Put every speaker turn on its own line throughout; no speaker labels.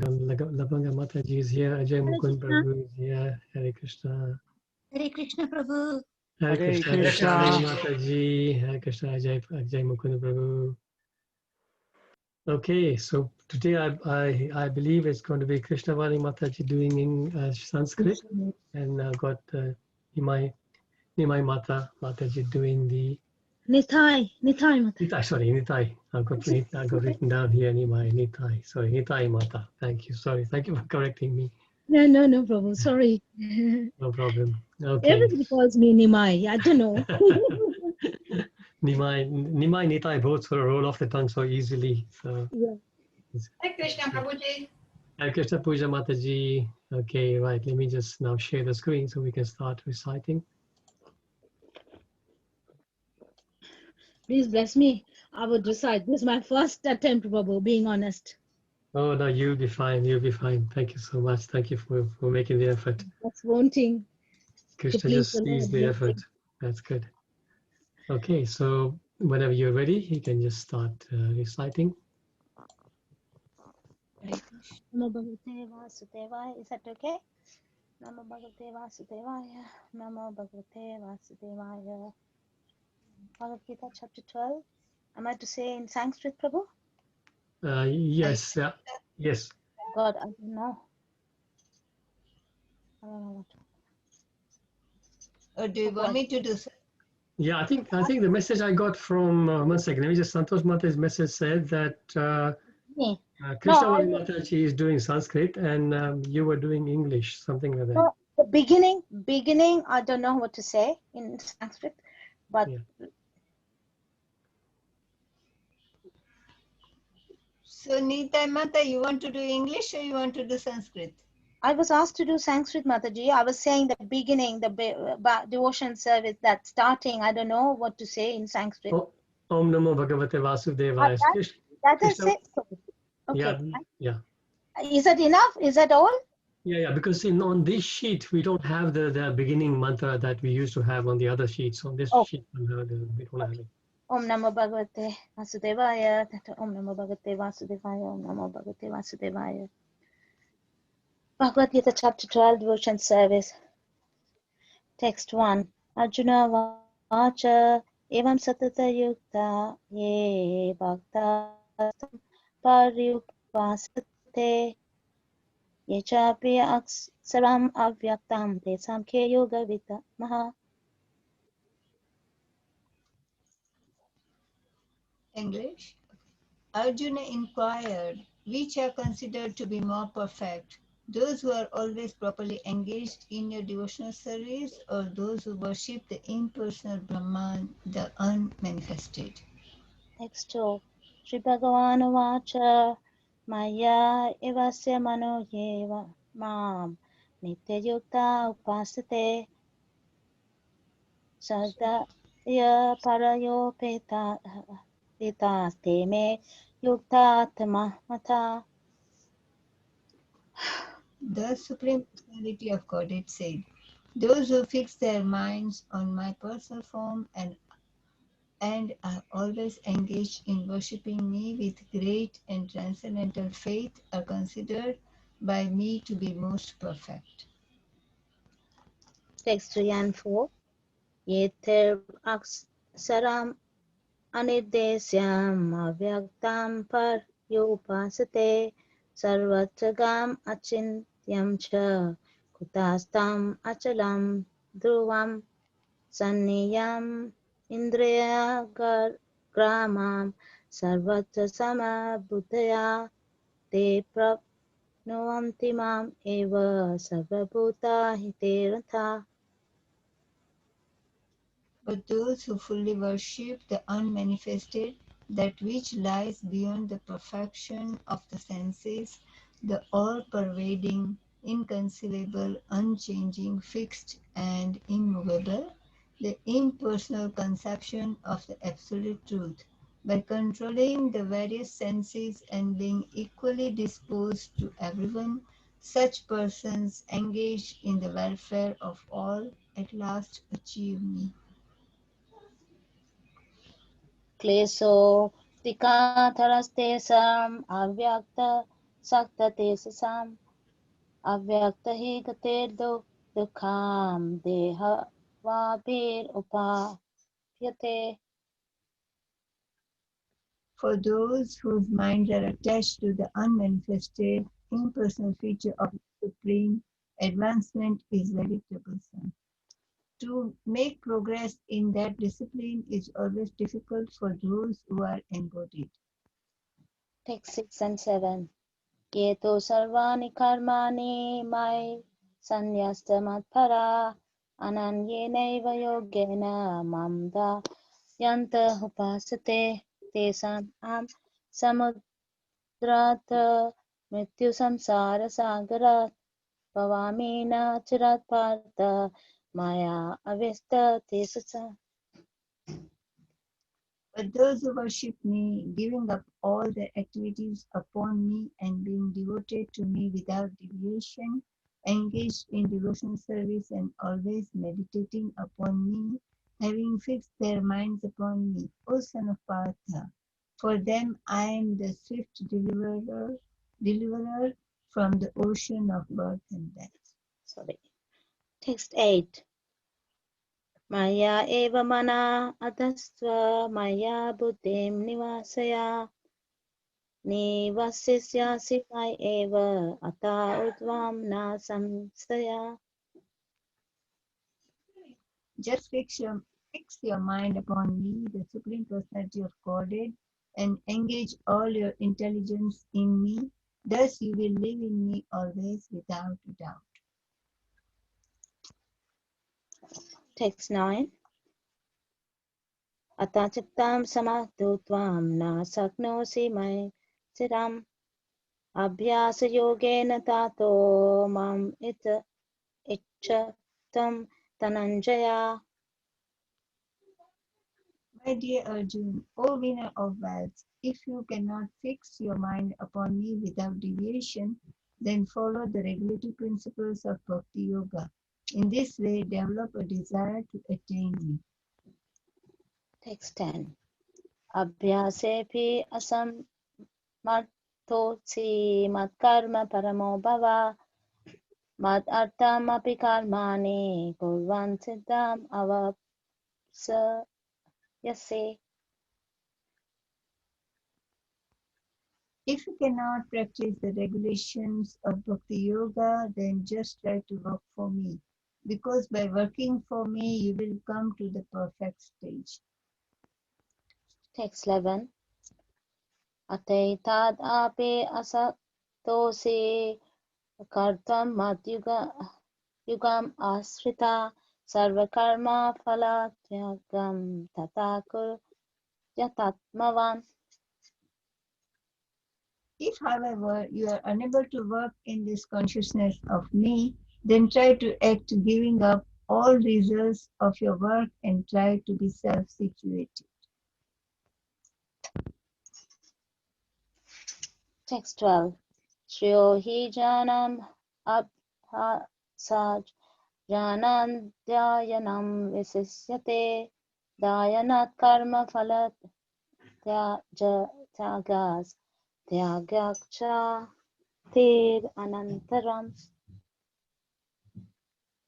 Labanga Mataji is here. Ajay Mukund Prabhu is here. Hare Krishna.
Hare Krishna Prabhu.
Hare
Hare
Krishna.
Krishna.
Mataji. Hare Krishna. Ajay Mukund Prabhu. Okay, so today I believe it's going to be Krishnavani Mataji doing in Sanskrit, and got Nimai Mataji doing the
Nitai Mata.
Nitai. Sorry, Nitai. I got written down here. Nitai. Sorry, Nitai Mata. Thank you. Sorry, thank you for correcting me.
No problem. Sorry.
No problem. Okay.
Everybody calls me Nimai. I don't know.
Nimai, Nitai both sort of roll off the tongue so easily. So.
Yeah.
Hare Krishna Prabhuji.
Hare Krishna Puja Mataji. Okay, right. Let me just now share the screen so we can start reciting.
Please bless me. I would recite. This is my first attempt, Prabhu, being honest.
Oh, no, you'll be fine. You'll be fine. Thank you so much. Thank you for making the effort.
That's wanting.
Krishna just sees the effort. That's good. Okay, so whenever you're ready, you can just start reciting.
Namo Bhagavate Vasudevaya. Is that okay? Namo Bhagavate Vasudevaya. Namo Bhagavate Vasudevaya. Bhagavad Gita chapter 12. Am I to say in Sanskrit, Prabhu?
Yes. Yes.
God, I don't know. I don't know what to.
Or do you want me to do so?
Yeah, I think the message I got from 1 second. Let me just Santosh Mata's message said that Krishna Mataji is doing Sanskrit and you were doing English, something like that.
No, the beginning, I don't know what to say in Sanskrit, but
Yeah.
So Nitai Mata, you want to do English or you want to do Sanskrit?
I was asked to do Sanskrit, Mataji. I was saying the beginning, the devotion service, that starting, I don't know what to say in Sanskrit.
Om Namo Bhagavate Vasudevaya.
That is it. Okay.
Yeah.
Is that enough? Is that all?
Yeah, because on this sheet, we don't have the beginning mantra that we used to have on the other sheets. On this sheet, we don't have it.
Om Namo Bhagavate Vasudevaya. Om Namo Bhagavate Vasudevaya. Om Namo Bhagavate Vasudevaya. Bhagavad Gita chapter 12, devotion service. Text 1. Arjuna Vacha Evam Satata Yukta Ye Bhakta Paryupasate Ye Chapi Aksaram Avyaktam Tesam Ke Yoga Vita Maha.
English. Arjuna inquired, which are considered to be more perfect, those who are always properly engaged in your devotional service or those who worship the impersonal Brahman, the unmanifested?
Text 2. Sri Bhagavan Vacha Maya Evasya Mano Yeva Mam Nitya Yukta Upasate Sadaya Parayo Peta Te Me Yukta Tamahmata.
The Supreme Personality of Godhead said, those who fix their minds on my personal form and are always engaged in worshipping me with great and transcendental faith are considered by me to be most perfect.
Text 3 and 4. Yeter Aksaram Anidesyam Avyaktam Par Yupasate Sarvatragam Achintyam Cha Kutastam Achalam Dhruvam Sanniyam Indriya Gramam Sarvatra Samabhutaya Te Prapnuvanti Mam Eva Sarvabhuta Hiteratha.
But those who fully worship the unmanifested, that which lies beyond the perfection of the senses, the all-pervading, inconceivable, unchanging, fixed, and immovable, the impersonal conception of the absolute truth, by controlling the various senses and being equally disposed to everyone, such persons engaged in the welfare of all at last achieve me.
Kleso Tikataraste Sam Avyakta saktate sasam avyaktahi gater dukham deha vabhir upapyate.
For those whose minds are attached to the unmanifested, impersonal feature of the Supreme, advancement is very troublesome. To make progress in that discipline is always difficult for those who are embodied.
Text 6 and 7. Yeto sarvani karmani mai sanyastamatpara ananyenaiva yogena mamda yanta upasate tesam am samudrat mrityu samsara sagarat pavamina chirat partha maya avesta tesasa.
But those who worship me, giving up all their activities upon me and being devoted to me without deviation, engaged in devotional service and always meditating upon me, having fixed their minds upon me, O son of Partha, for them I am the swift deliverer from the ocean of birth and death.
Text 8. Maya eva mana atastva maya buddhim nivasaya nivasisyasi mai eva ata udvam na samsaya.
Just fix your mind upon me, the Supreme Personality of Godhead, and engage all your intelligence in me. Thus you will live in me always without doubt.
Text 9. Atachittam samadutvam na saknosi mai siram abhyasa yogena tato mam ichatam tananjaya.
My dear Arjun, O winner of wealth, if you cannot fix your mind upon me without deviation, then follow the regulatory principles of Bhakti Yoga. In this way, develop a desire to attain me.
Text 10. Abhyasepi asamarthosi matkarma paramo bhava mad artam api karmani kurvan siddham avapsayase.
If you cannot practice the regulations of Bhakti Yoga, then just try to work for me, because by working for me, you will come to the perfect stage.
Text 11. Ataitad api asatosi kartam yugam asrita sarvakarma phalatyagam tatakur yatatmavan.
If, however, you are unable to work in this consciousness of me, then try to act giving up all results of your work and try to be self-situated.
Text 12. Shriyo hi janam abhasaj janam dhyayanam visisyate dhayanat karma phalat tyagas tyagakcha tir anantaram.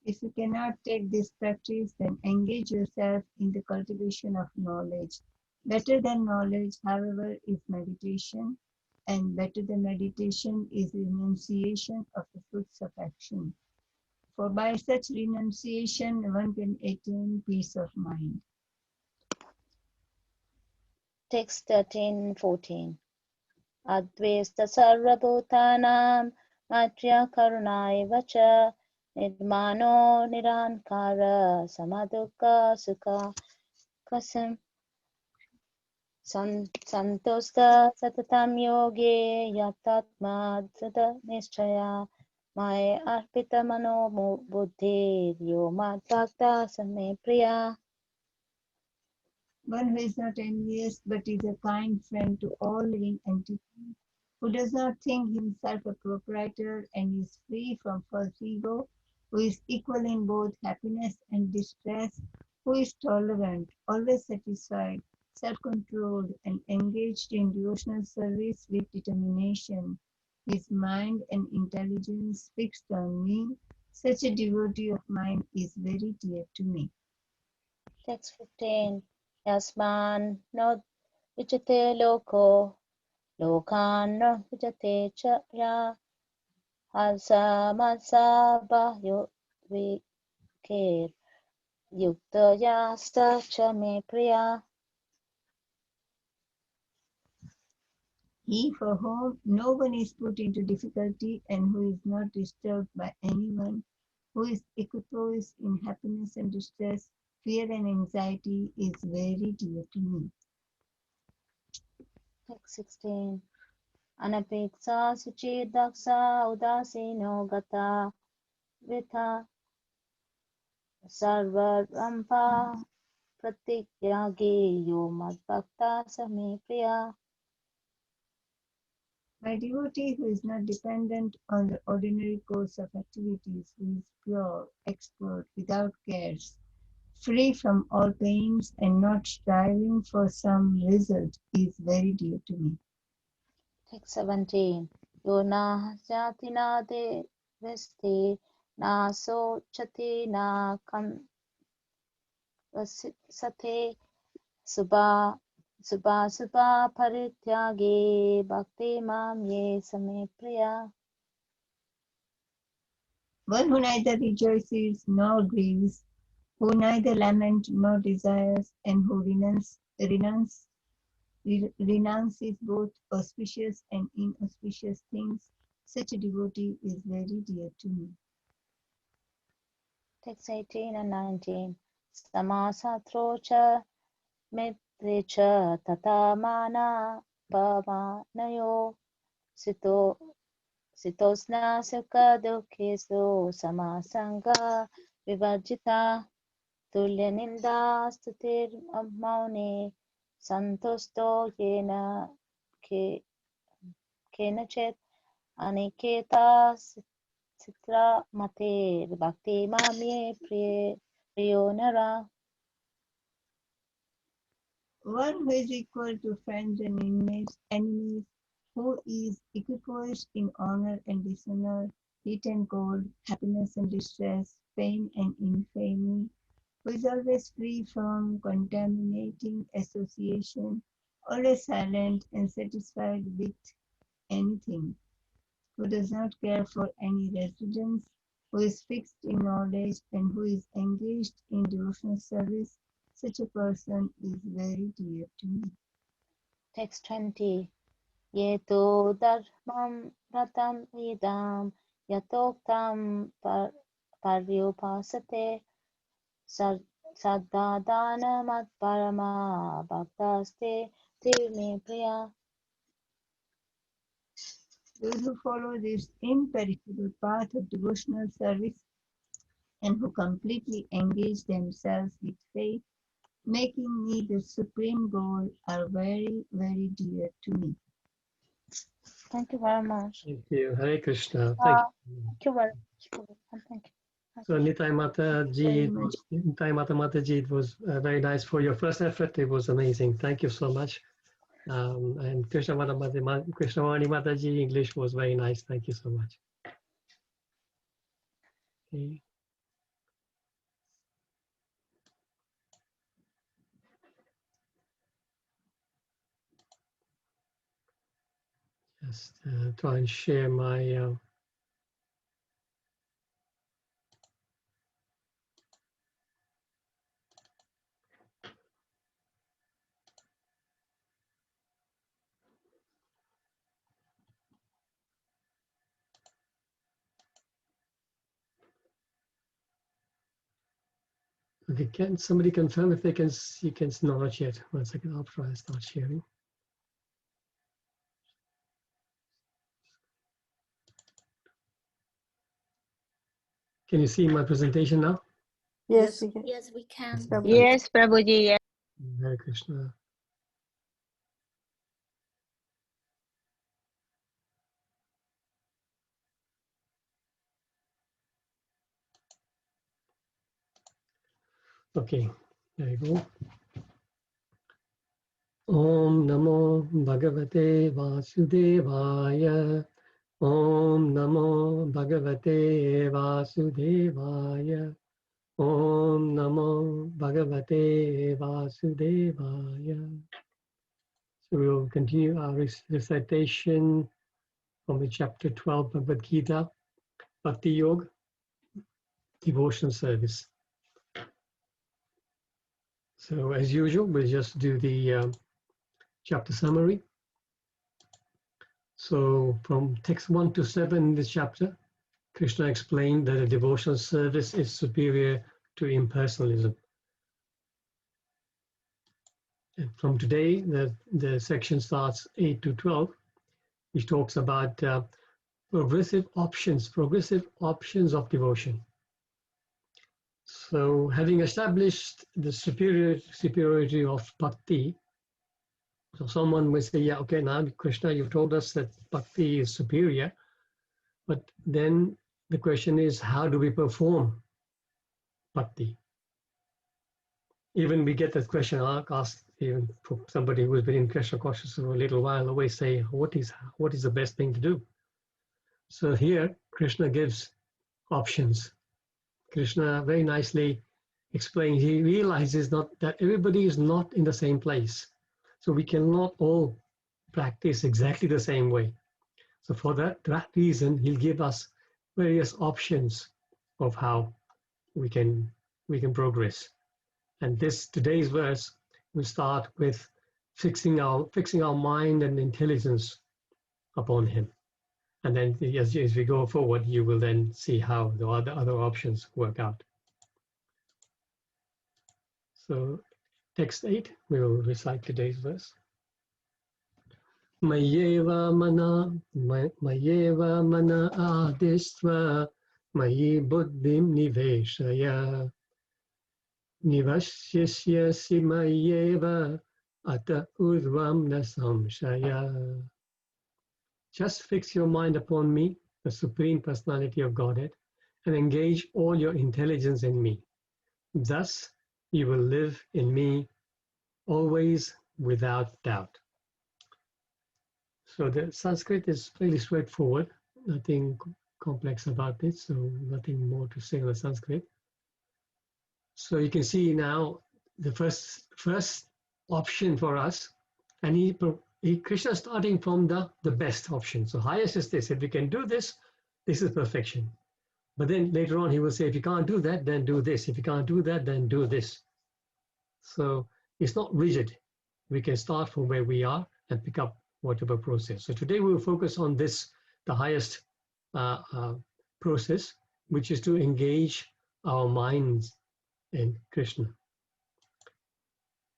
If you cannot take this practice, then engage yourself in the cultivation of knowledge. Better than knowledge, however, is meditation, and better than meditation is renunciation of the fruits of action. For by such renunciation, one can attain peace of mind.
Text 13-14. Advesta sarvabhutanam maitya karunaiva cha nirmano nirankara samadukha sukha kasam santosta satatam yoge yatatma sada nishchaya maya arpita mano buddhi yo madhvakta same priya.
One who is not envious but is a kind friend to all living entities, who does not think himself a proprietor and is free from false ego, who is equal in both happiness and distress, who is tolerant, always satisfied, self-controlled, and engaged in devotional service with determination, his mind and intelligence fixed on me, such a devotee of mine is very dear to me.
Text 15. Yasman no vijate loko, lokan no vijate cha ya, hasa masa bahyo vikir, yukta yasta cha me priya.
He for whom no one is put into difficulty and who is not disturbed by anyone, who is equipoised in happiness and distress, fear and anxiety, is very dear to me.
Text 16. Anapeksa suchidaksa udasino gata vitha sarvarampa pratikyagi yo madbhakta same priya.
My devotee who is not dependent on the ordinary course of activities, who is pure, expert, without cares, free from all pains and not striving for some result, is very dear to me.
Text 17. Yo na jati na de vesti na so chati na kam sate subha parityage bhakti mam ye same priya.
One who neither rejoices nor grieves, who neither laments nor desires, and who renounces both auspicious and inauspicious things, such a devotee is very dear to me.
Text 18 and 19. Samasatro cha mitre cha tata mana pavanayo sitosna sukha dukhesu samasanga vivarjita tulya ninda stutir maune santusto yena kenachet aniketa Sitra Mate Bhakti Mamye Priyo Nara.
One who is equal to friends and enemies, who is equipoised in honor and dishonor, heat and cold, happiness and distress, fame and infamy, who is always free from contaminating association, always silent and satisfied with anything, who does not care for any residence, who is fixed in knowledge and who is engaged in devotional service, such a person is very dear to me.
Text 20. Yeto dharmam ratam idam yatoktam paryupasate saddadana mat parama bhaktaste tirme priya.
Those who follow this imperishable path of devotional service and who completely engage themselves with faith, making me the supreme goal, are very, very dear to me.
Thank you very much.
Thank you. Hare Krishna. Thank you.
Thank you very much. Thank you.
So Nitai Mataji, it was very nice for your first effort. It was amazing. Thank you so much. And Krishnavani Mataji, English was very nice. Thank you so much. Okay. Just try and share my okay, can somebody confirm if they can see? Not yet. 1 second, I'll try and start sharing. Can you see my presentation now?
Yes, we can.
Yes, we can.
Yes,
Prabhuji. Yes.
Hare Krishna. Okay, there you go. Om Namo Bhagavate Vasudevaya Om Namo Bhagavate Vasudevaya. Om Namo Bhagavate Vasudevaya. So we will continue our recitation from the chapter 12 Bhagavad Gita, Bhakti Yoga, devotion service. So as usual, we'll just do the chapter summary. So from text 1 to 7 in this chapter, Krishna explained that a devotional service is superior to impersonalism. And from today, the section starts 8 to 12, which talks about progressive options of devotion. So having established the superiority of bhakti, so someone will say, yeah, okay, now Krishna, you told us that bhakti is superior, but then the question is, how do we perform bhakti? Even we get that question asked even for somebody who's been in Krishna consciousness for a little while, always say, what is the best thing to do? So here, Krishna gives options. Krishna very nicely explains, he realizes that everybody is not in the same place. So we cannot all practice exactly the same way. So for that reason, he'll give us various options of how we can progress. And today's verse will start with fixing our mind and intelligence upon him. And then as we go forward, you will then see how the other options work out. So text 8, we will recite today's verse. Mayeva mana adistva mayi buddhim niveshaya nivashyasya mayeva ata udvam na samshaya. Just fix your mind upon me, the Supreme Personality of Godhead, and engage all your intelligence in me. Thus, you will live in me always without doubt. So the Sanskrit is fairly straightforward, nothing complex about it, so nothing more to say on the Sanskrit. So you can see now the first option for us, and Krishna is starting from the best option. So highest is this. If we can do this, this is perfection. But then later on he will say, if you can't do that, then do this. If you can't do that, then do this. So it's not rigid. We can start from where we are and pick up whatever process. So today we will focus on this, the highest process, which is to engage our minds in Krishna.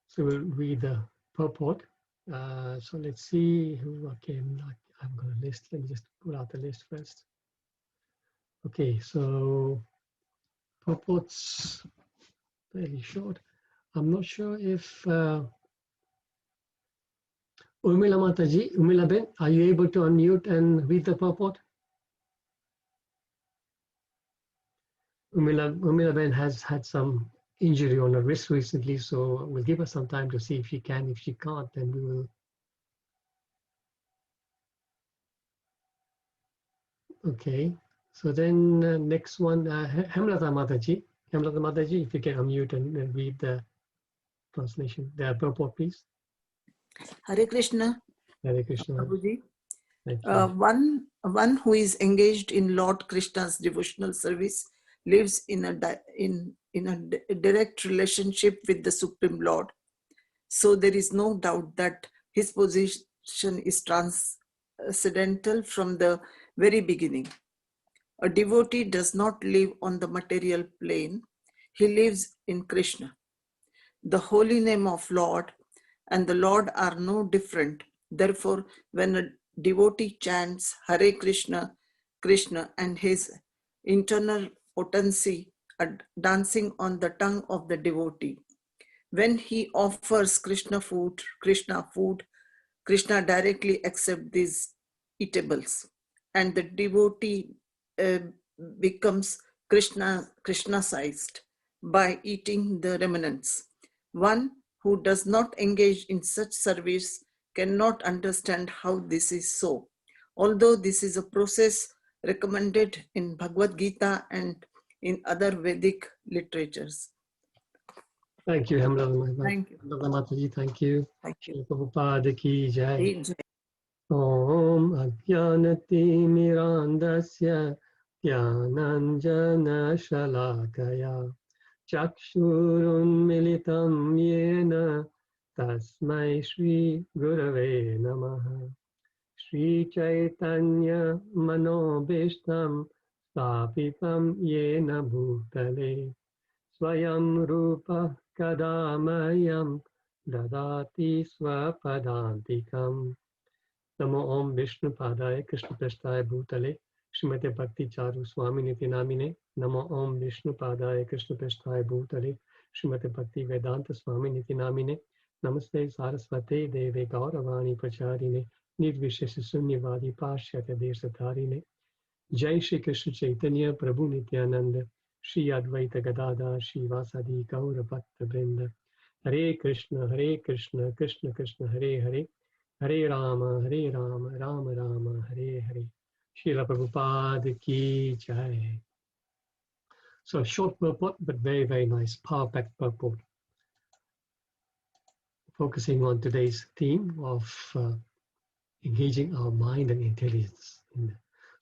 So we'll read the purport. So let's see who came. I'm going to list. Let me just pull out the list first. Okay, so purport's fairly short. I'm not sure if Urmila Mataji, Urmila Ben, are you able to unmute and read the purport? Urmila Ben has had some injury on her wrist recently, so we'll give her some time to see if she can. If she can't, then we will. Okay, so then next one, Hemlata Mataji. Hemlata Mataji, if you can unmute and read the translation, the purport, please.
Hare Krishna.
Hare Krishna.
Prabhuji.
Thank you.
One who is engaged in Lord Krishna's devotional service lives in a direct relationship with the Supreme Lord. So there is no doubt that his position is transcendental from the very beginning. A devotee does not live on the material plane. He lives in Krishna. The holy name of Lord and the Lord are no different. Therefore, when a devotee chants Hare Krishna, Krishna, and his internal potency are dancing on the tongue of the devotee. When he offers Krishna food, Krishna directly accepts these eatables, and the devotee becomes Krishna-sized by eating the remnants. One who does not engage in such service cannot understand how this is so. although this is a process recommended in Bhagavad Gita and in other Vedic literatures.
Thank you, Hemlata.
Thank you.
Mataji, thank you.
Thank you.
Shri Prabhupada ki jai.
Jai.
Om Ajnanati Mirandasya Jnananjana Shalakaya Chakshurun Militam Yena Tasmai Shri Gurave Namaha Shri Chaitanya Manobishtam Stapitam Yena Bhutale Swayam Rupa Kadamayam Dadati Swapadantikam Namo Om Vishnu Padaya Krishna Prasthaya Bhutale Srimate Bhakti Charu Swami Niti Namine Namo Om Vishnu Padaya Krishna Prasthaya Bhutale Srimate Bhakti Vedanta Swami Niti Namine Namaste Saraswate Deve Gauravani Pracharine Nirvishesha Sunyavadi Pashyata Desatharine Jai Shri Krishna Chaitanya Prabhu Nityananda Shri Advaita Gadada Shri Vasadi Gaura Bhakta Vrinda Hare Krishna Krishna Krishna Hare Hare Hare Rama, Rama Rama, Hare Hare. Srila Prabhupada ki jai. So short purport, but very, very nice, power-packed purport. Focusing on today's theme of engaging our mind and intelligence.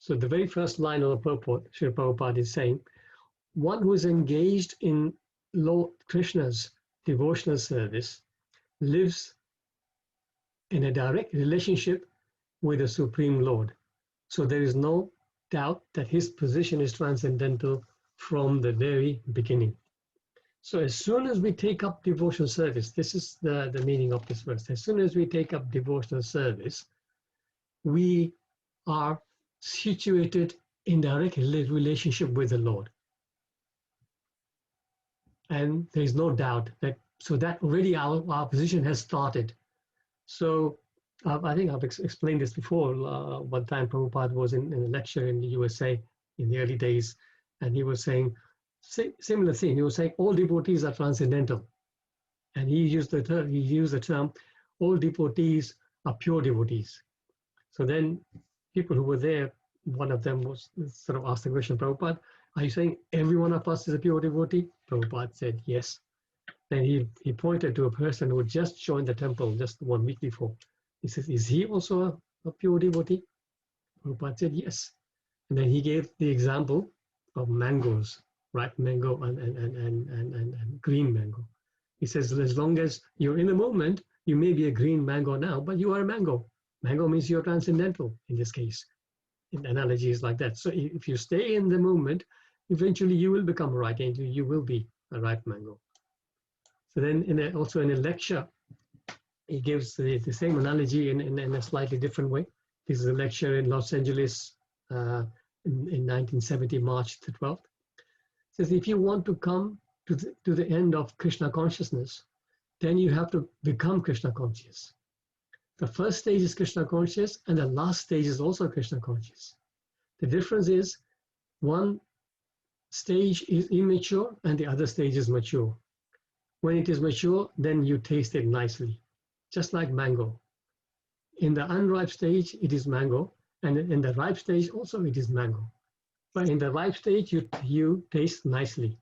So the very first line of the purport, Srila Prabhupada is saying, one who is engaged in Lord Krishna's devotional service lives in a direct relationship with the Supreme Lord. So there is no doubt that his position is transcendental from the very beginning. So as soon as we take up devotional service, this is the meaning of this verse. As soon as we take up devotional service, we are situated in direct relationship with the Lord. And there is no doubt that, so that already our position has started. So I think I've explained this before. One time Prabhupada was in a lecture in the USA in the early days, and he was saying similar thing. He was saying all devotees are transcendental, and he used the term all devotees are pure devotees. So then people who were there, one of them was sort of asked the question, Prabhupada, are you saying every one of us is a pure devotee? Prabhupada said yes. Then he pointed to a person who had just joined the temple just 1 week before. He says, is he also a pure devotee? Prabhupada said yes. And then he gave the example of mangoes, ripe mango and green mango. He says, as long as you're in the moment, you may be a green mango now, but you are a mango. Mango means you're transcendental in this case. In analogies like that. So if you stay in the moment, eventually you will become a ripe angel. You will be a ripe mango. So then also in a lecture, he gives the same analogy in a slightly different way. This is a lecture in Los Angeles in 1970, March the 12th. It says, if you want to come to the end of Krishna consciousness, then you have to become Krishna conscious. The first stage is Krishna conscious, and the last stage is also Krishna conscious. The difference is one stage is immature and the other stage is mature. When it is mature, then you taste it nicely, just like mango. In the unripe stage, it is mango, and in the ripe stage also it is mango. But in the ripe stage, you taste nicely.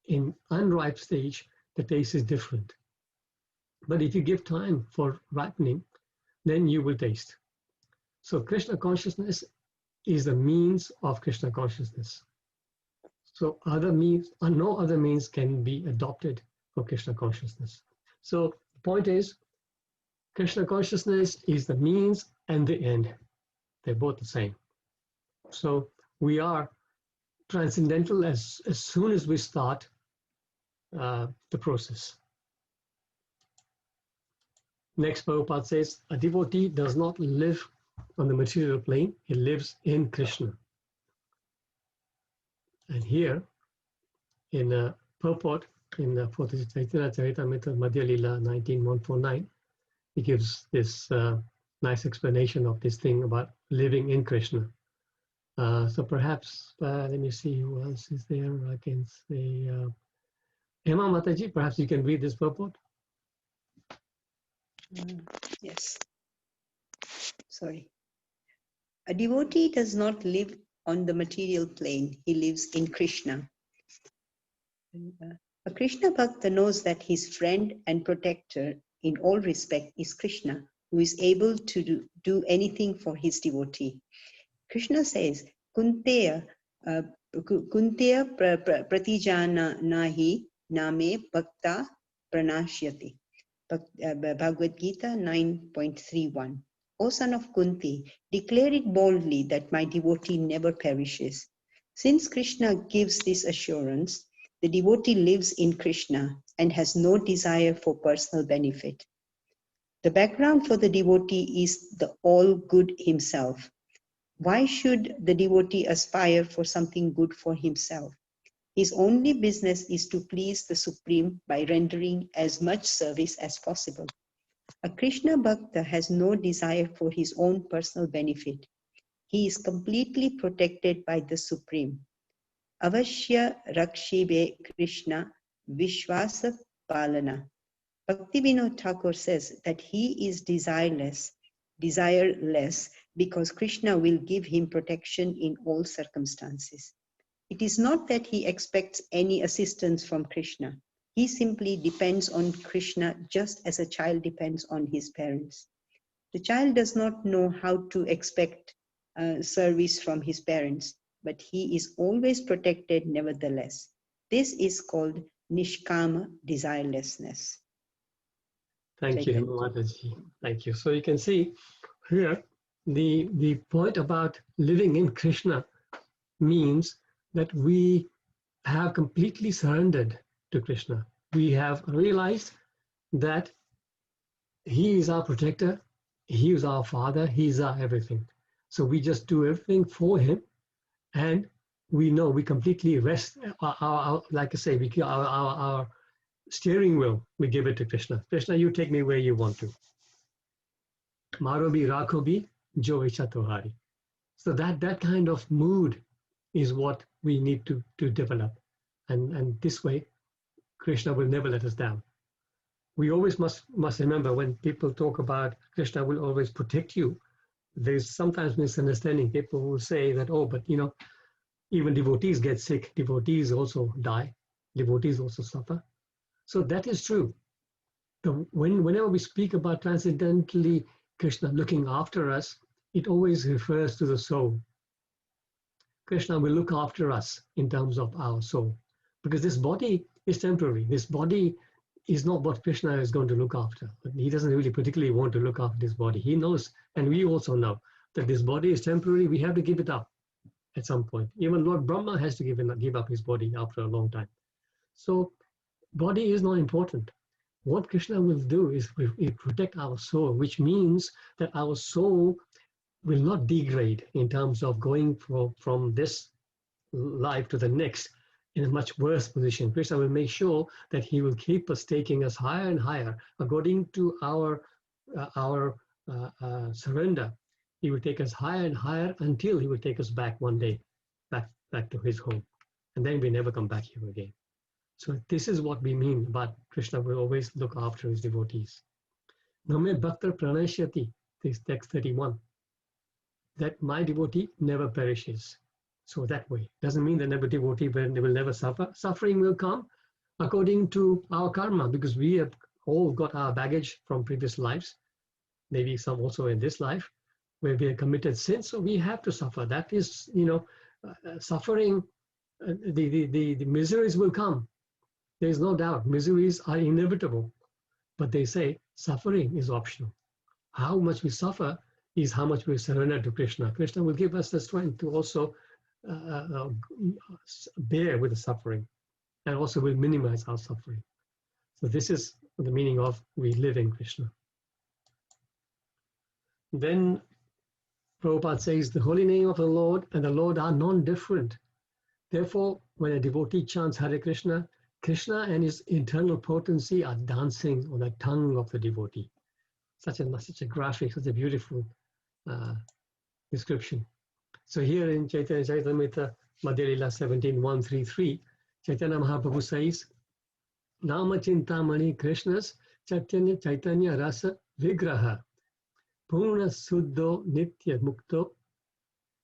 In unripe stage, the taste is different. But if you give time for ripening, then you will taste. So Krishna consciousness is the means of Krishna consciousness. So other means, no other means can be adopted for Krishna consciousness. So the point is, Krishna consciousness is the means and the end. They're both the same. So we are transcendental as soon as we start the process. Next, Prabhupada says, a devotee does not live on the material plane, he lives in Krishna. And here, in a purport in the Chaitanya Charitamrita Madhya Lila 19.149, he gives this nice explanation of this thing about living in Krishna. So perhaps, let me see who else is there. I can say, Emma Mataji, perhaps you can read this purport.
Yes. Sorry. A devotee does not live on the material plane, he lives in Krishna. A Krishna Bhakta knows that his friend and protector in all respect is Krishna, who is able to do anything for his devotee. Krishna says, Kunteya pratijana nahi name bhakta pranashyati. Bhagavad Gita 9.31. O son of Kunti, declare it boldly that my devotee never perishes. Since Krishna gives this assurance, the devotee lives in Krishna and has no desire for personal benefit. The background for the devotee is the all-good himself. Why should the devotee aspire for something good for himself? His only business is to please the Supreme by rendering as much service as possible. A Krishna Bhakta has no desire for his own personal benefit. He is completely protected by the Supreme. Avashya Rakshibe Krishna Vishwasa Palana. Bhaktivinoda Thakur says that he is desireless because Krishna will give him protection in all circumstances. It is not that he expects any assistance from Krishna. He simply depends on Krishna just as a child depends on his parents. The child does not know how to expect service from his parents, but he is always protected nevertheless. This is called Nishkama desirelessness.
Thank you, Mataji. Thank you. So you can see here the point about living in Krishna means that we have completely surrendered to Krishna. We have realized that he is our protector, he is our father, he is our everything. So we just do everything for him, and we know we completely rest. Like I say, our steering wheel, we give it to Krishna. Krishna, you take me where you want to. Marobi Rakhobi Jo Icha Tohari. So that kind of mood is what we need to develop. And this way, Krishna will never let us down. We always must remember when people talk about Krishna will always protect you, there's sometimes misunderstanding. People will say that, oh, but you know, even devotees get sick, devotees also die, devotees also suffer. So that is true. Whenever we speak about transcendentally Krishna looking after us, it always refers to the soul. Krishna will look after us in terms of our soul, because this body is temporary. This body is not what Krishna is going to look after. He doesn't really particularly want to look after this body. He knows, and we also know, that this body is temporary. We have to give it up at some point. Even Lord Brahma has to give up his body after a long time. So body is not important. What Krishna will do is protect our soul, which means that our soul will not degrade in terms of going from this life to the next in a much worse position. Krishna will make sure that he will keep us taking us higher and higher according to our surrender. He will take us higher and higher until he will take us back one day, back to his home. And then we never come back here again. So this is what we mean about Krishna will always look after his devotees. Name Bhakta Pranashyati, this text 31, that my devotee never perishes. So that way, doesn't mean that never devotee will never suffer. Suffering will come according to our karma, because we have all got our baggage from previous lives, maybe some also in this life, where we have committed sins, so we have to suffer. That is, suffering, the miseries will come. There is no doubt, miseries are inevitable, but they say suffering is optional. How much we suffer is how much we surrender to Krishna. Krishna will give us the strength to also bear with the suffering, and also will minimize our suffering. So this is the meaning of we live in Krishna. Then Prabhupada says the holy name of the Lord and the Lord are non-different. Therefore, when a devotee chants Hare Krishna, Krishna and his internal potency are dancing on the tongue of the devotee. Such a graphic, such a beautiful description. So here in Chaitanya Charitamrita Madhya Lila 17.133, Chaitanya Mahaprabhu says, Nama Chintamani Krishna's Chaitanya Rasa Vigraha Purna Suddho Nitya Mukto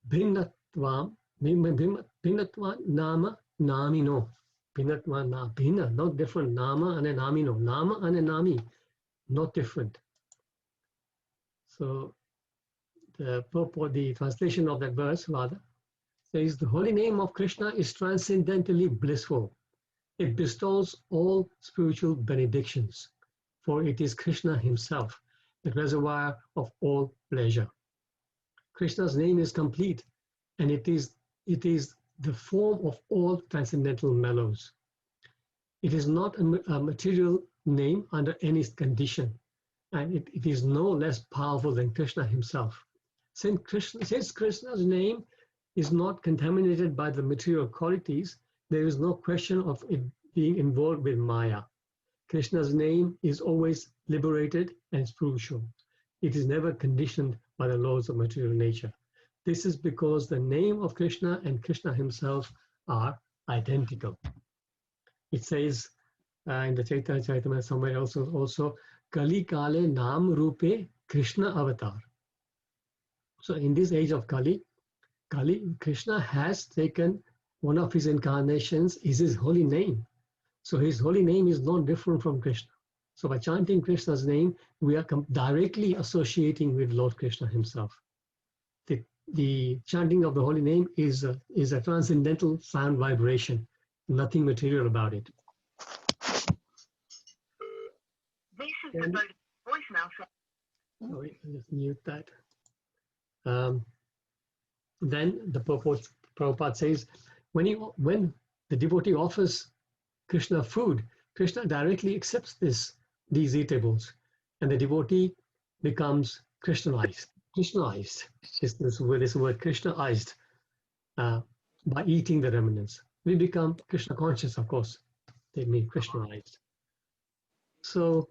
Bhinnatvam, Bhinnatvam Nama Namino. Bhinnatvam na Bhinna, not different. Nama and Namino. Nama and Nami, not different. So the purport, the translation of that verse rather, says the holy name of Krishna is transcendently blissful. It bestows all spiritual benedictions, for it is Krishna himself, the reservoir of all pleasure. Krishna's name is complete, and it is the form of all transcendental mellows. It is not a material name under any condition, and it is no less powerful than Krishna himself. Since Krishna's name is not contaminated by the material qualities, there is no question of it being involved with Maya. Krishna's name is always liberated and spiritual. It is never conditioned by the laws of material nature. This is because the name of Krishna and Krishna himself are identical. It says in the Chaitanya Charitamrita somewhere also Kali Kale Nam Rupe Krishna Avatar. So in this age of Kali, Krishna has taken one of his incarnations is his holy name. So his holy name is not different from Krishna. So by chanting Krishna's name, we are directly associating with Lord Krishna himself. The chanting of the holy name is a transcendental sound vibration, nothing material about it.
This is the voicemail.
Sorry, I'll just mute that. Then the Prabhupada says, when the devotee offers Krishna food, Krishna directly accepts these eatables, and the devotee becomes Krishnaized. Krishnaized is this word Krishnaized by eating the remnants. We become Krishna conscious, of course. They mean Krishnaized. So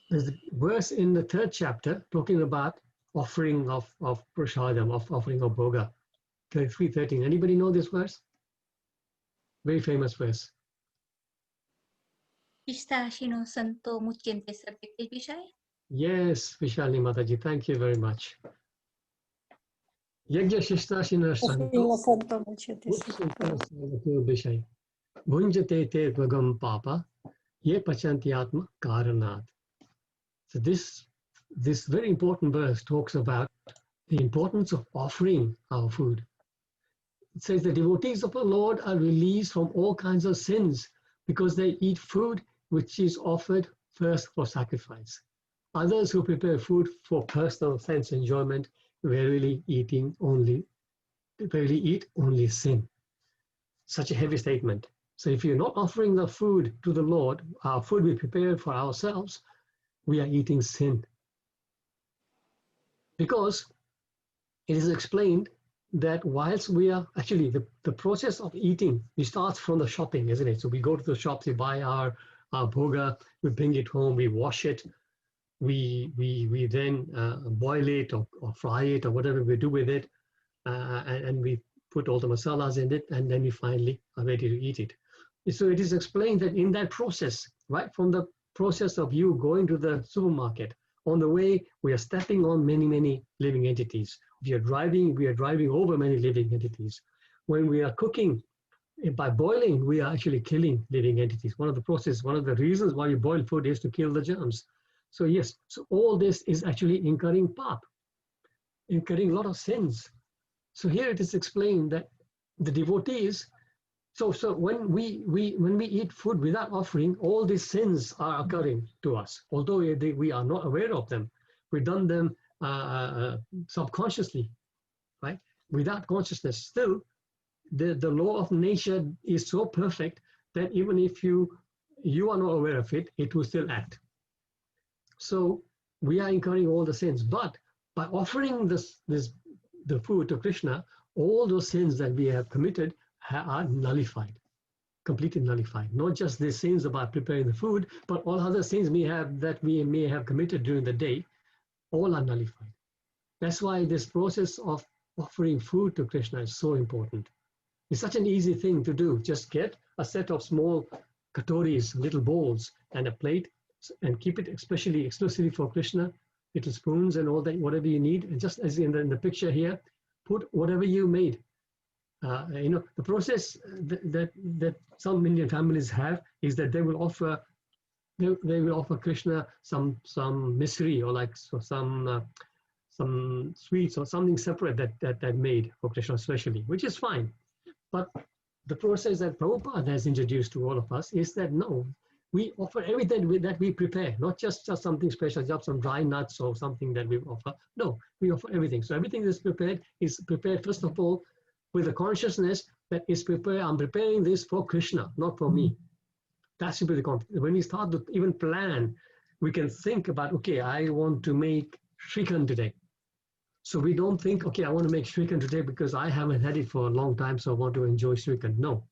there's a verse in the 3rd chapter talking about offering of prasadam, offering of bhoga. 3:13. Anybody know this verse? Very famous verse.
Ishtashino Santo Muchyante Sarvite Vishai.
Yes, Vishalini Mataji, thank you very much. Yajna Shishtashina Santo Vishai. Bhunjate te dvagam papa ye pachantyatma karanat. So this very important verse talks about the importance of offering our food. It says the devotees of the Lord are released from all kinds of sins because they eat food which is offered first for sacrifice. Others who prepare food for personal sense enjoyment verily eat only sin. Such a heavy statement. So if you're not offering the food to the Lord, our food we prepare for ourselves, we are eating sin. Because it is explained that whilst we are actually the process of eating, we start from the shopping, isn't it? So we go to the shops, we buy our bhoga, we bring it home, we wash it, we then boil it or fry it or whatever we do with it, and we put all the masalas in it, and then we finally are ready to eat it. So it is explained that in that process, right from the process of you going to the supermarket, on the way we are stepping on many living entities. We are driving over many living entities. When we are cooking, by boiling, we are actually killing living entities. One of the reasons why you boil food is to kill the germs. So yes, so all this is actually incurring pap, incurring a lot of sins. So here it is explained that the devotees, so when we eat food without offering, all these sins are occurring to us. Although we are not aware of them, we've done them subconsciously, right? Without consciousness. Still, the law of nature is so perfect that even if you are not aware of it, it will still act. So we are incurring all the sins. But by offering the food to Krishna, all those sins that we have committed are nullified, completely nullified. Not just the sins about preparing the food, but all other sins that we may have committed during the day, all are nullified. That's why this process of offering food to Krishna is so important. It's such an easy thing to do. Just get a set of small katoris, little bowls, and a plate, and keep it exclusively for Krishna, little spoons and all that, whatever you need. And just as in the picture here, put whatever you made. The process that some Indian families have is that they will offer Krishna some misri, or like some sweets or something separate that made for Krishna especially, which is fine. But the process that Prabhupada has introduced to all of us is that no, we offer everything that we prepare, not just something special, just some dry nuts or something that we offer. No, we offer everything. So everything that's prepared is prepared first of all with the consciousness that is prepared. I'm preparing this for Krishna, not for me. That should be the context. When we start to even plan, we can think about, okay, I want to make Shrikand today. So we don't think, okay, I want to make Shrikand today because I haven't had it for a long time, so I want to enjoy Shrikand. No.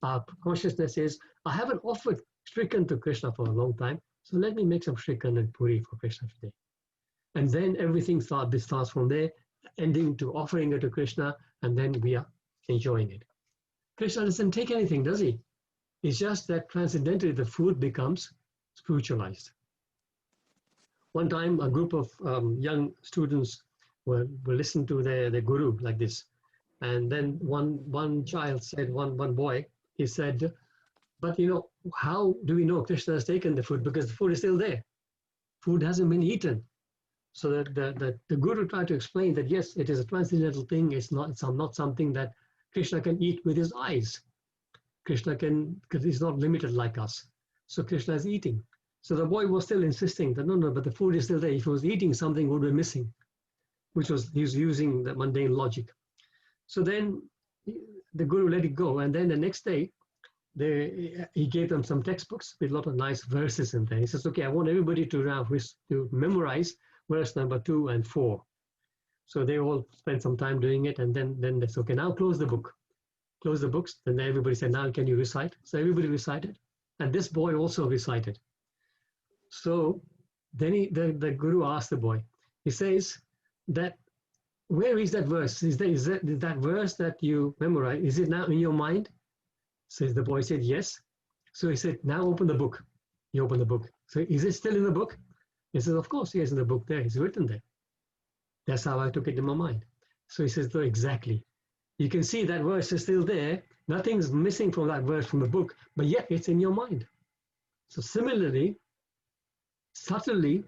Our consciousness is, I haven't offered Shrikand to Krishna for a long time, so let me make some Shrikand and Puri for Krishna today. And then everything starts from there, ending to offering it to Krishna, and then we are enjoying it. Krishna doesn't take anything, does he? It's just that transcendentally the food becomes spiritualized. One time, a group of young students will listen to their guru like this. And then one child said, one boy, he said, but how do we know Krishna has taken the food? Because the food is still there. Food hasn't been eaten. So that the guru tried to explain that yes, it is a transcendental thing. It's not something that Krishna can eat with his eyes. Krishna can, because he's not limited like us. So Krishna is eating. So the boy was still insisting that no, but the food is still there. If he was eating, something would be missing, which was he was using the mundane logic. So then the guru let it go, and then the next day he gave them some textbooks with a lot of nice verses in there. He says, okay, I want everybody to memorize verse number 2 and 4. So they all spent some time doing it, and then they said, okay, now close the book. Close the books. Then everybody said, now can you recite? So everybody recited, and this boy also recited. So then the guru asked the boy, he says that, where is that verse? Is that verse that you memorize, is it now in your mind? Says the boy said, yes. So he said, now open the book. He opened the book. So is it still in the book? He says, of course, yes, in the book there. It's written there. That's how I took it in my mind. So he says, no, exactly. You can see that verse is still there. Nothing's missing from that verse from the book, but yet it's in your mind. So similarly, subtly,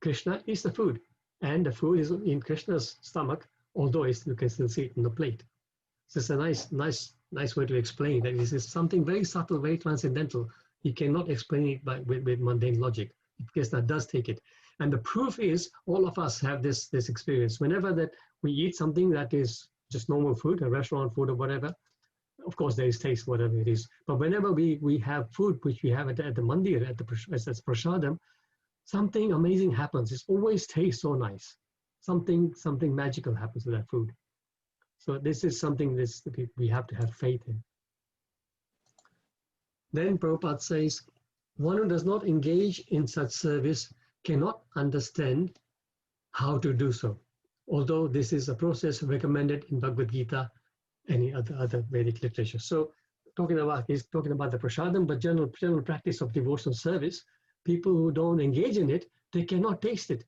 Krishna is the food. And the food is in Krishna's stomach, although you can still see it on the plate. So it's a nice way to explain that this is something very subtle, very transcendental. You cannot explain it with mundane logic. Krishna does take it. And the proof is all of us have this experience. Whenever that we eat something that is just normal food, a restaurant food or whatever, of course there is taste, whatever it is. But whenever we have food, which we have at the mandir, as prasadam, something amazing happens. It always tastes so nice. Something magical happens to that food. So this is something we have to have faith in. Then Prabhupada says, one who does not engage in such service cannot understand how to do so. Although this is a process recommended in Bhagavad Gita and in other Vedic literature. So he's talking about the prasadam, but general practice of devotional service, people who don't engage in it, they cannot taste it.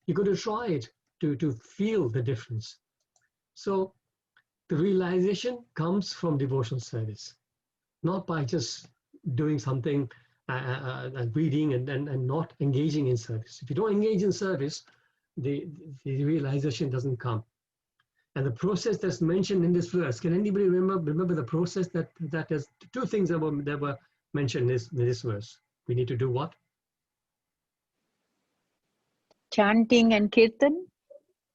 You've got to try it to feel the difference. So the realization comes from devotional service, not by just doing something, reading and not engaging in service. If you don't engage in service, the realization doesn't come. And the process that's mentioned in this verse, can anybody remember the process that is two things that were mentioned in this verse? We need to do what?
Chanting and kirtan.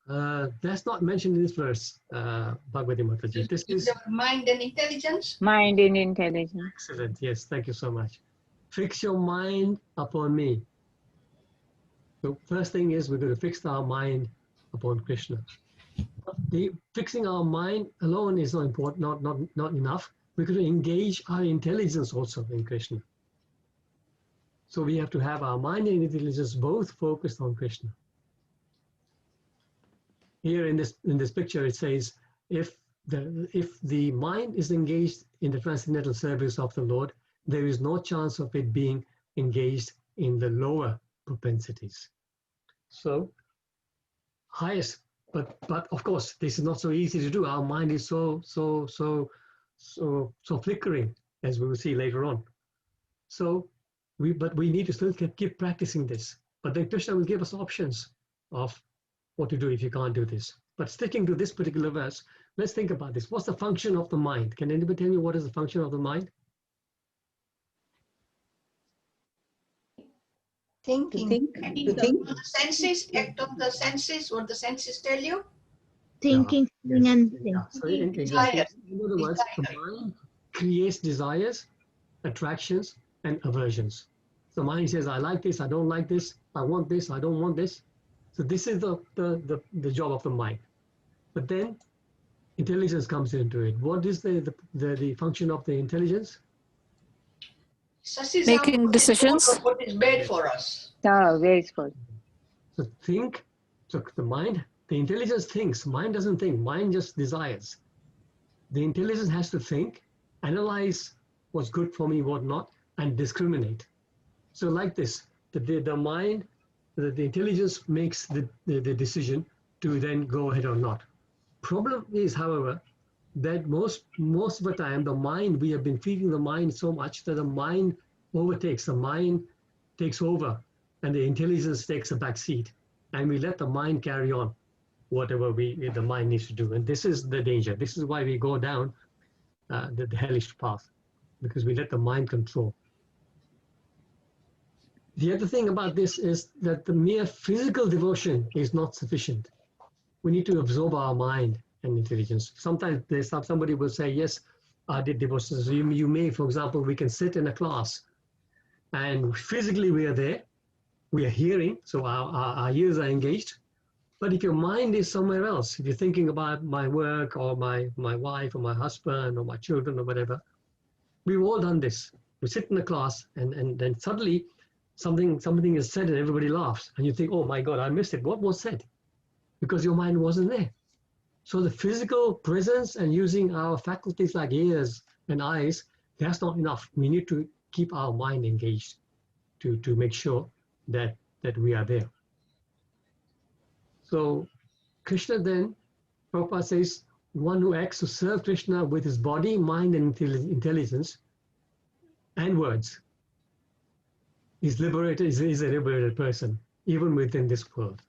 That's not mentioned in this verse, Bhagavati Mataji. This is
mind and intelligence.
Mind and intelligence.
Excellent. Yes, thank you so much. Fix your mind upon me. So first thing is we're going to fix our mind upon Krishna. Fixing our mind alone is not important, not enough. We're going to engage our intelligence also in Krishna. So we have to have our mind and intelligence both focused on Krishna. Here in this picture it says, if the mind is engaged in the transcendental service of the Lord, there is no chance of it being engaged in the lower propensities. So highest But of course, this is not so easy to do. Our mind is so flickering, as we will see later on. So we need to still keep practicing this. But then Krishna will give us options of what to do if you can't do this. But sticking to this particular verse, let's think about this. What's the function of the mind? Can anybody tell me what is the function of the mind?
Thinking.
To think.
The senses, act of the senses, what the senses tell you.
Thinking, feeling, and thinking.
Yeah. So in other words, the mind creates desires, attractions, and aversions. The mind says, I like this, I don't like this, I want this, I don't want this. So this is the job of the mind. But then intelligence comes into it. What is the function of the intelligence?
Making decisions.
What is bad for us.
Yeah, very good.
So the intelligence thinks, mind doesn't think, mind just desires. The intelligence has to think, analyze what's good for me, what not, and discriminate. So like this, the mind, the intelligence makes the decision to then go ahead or not. Problem is, however, that most of the time, the mind, we have been feeding the mind so much that the mind overtakes, the mind takes over, and the intelligence takes a back seat, and we let the mind carry on whatever the mind needs to do. And this is the danger. This is why we go down the hellish path, because we let the mind control. The other thing about this is that the mere physical devotion is not sufficient. We need to absorb our mind and intelligence. Sometimes somebody will say, yes, I did devotion. So you may, for example, we can sit in a class and physically we are there, we are hearing, so our ears are engaged. But if your mind is somewhere else, if you're thinking about my work or my wife or my husband or my children or whatever, we've all done this. We sit in the class and then suddenly something is said and everybody laughs. And you think, oh my God, I missed it. What was said? Because your mind wasn't there. So the physical presence and using our faculties like ears and eyes, that's not enough. We need to keep our mind engaged to make sure that we are there. So Krishna then, Prabhupada says, one who acts to serve Krishna with his body, mind, and intelligence and words is liberated, is a liberated person, even within this world.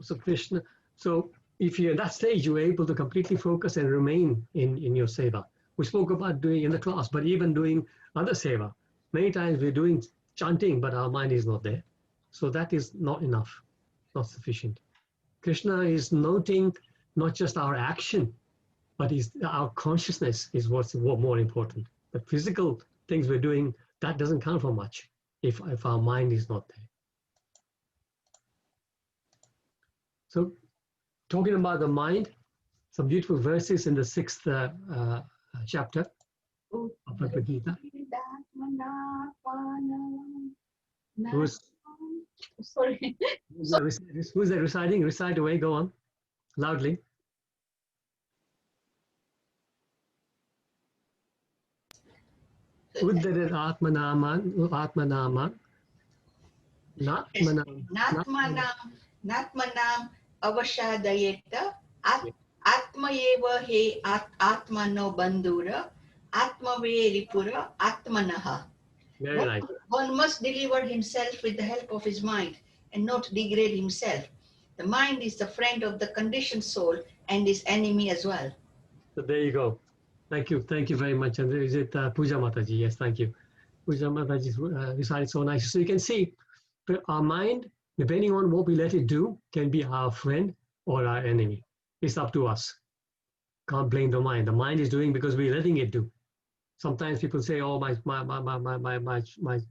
So Krishna, so if you're at that stage, you're able to completely focus and remain in your seva. We spoke about doing in the class, but even doing other seva. Many times we're doing chanting, but our mind is not there. So that is not enough, not sufficient. Krishna is noting not just our action, but our consciousness is what's more important. The physical things we're doing, that doesn't count for much if our mind is not there. So talking about the mind, some beautiful verses in the 6th chapter of Bhagavad Gita. Who's that reciting? Recite away, go on, loudly. Uddharit Atmanama
Natmanam avashadayeta atmayeva he atmano bandura atmave ripura atmanaha.
Very nice.
One must deliver himself with the help of his mind and not degrade himself. The mind is the friend of the conditioned soul and his enemy as well.
So there you go. Thank you very much. And is it Puja Mataji? Yes, thank you. Puja Mataji recited so nice. So you can see our mind, depending on what we let it do, can be our friend or our enemy. It's up to us. Can't blame the mind. The mind is doing because we're letting it do. Sometimes people say, "Oh, my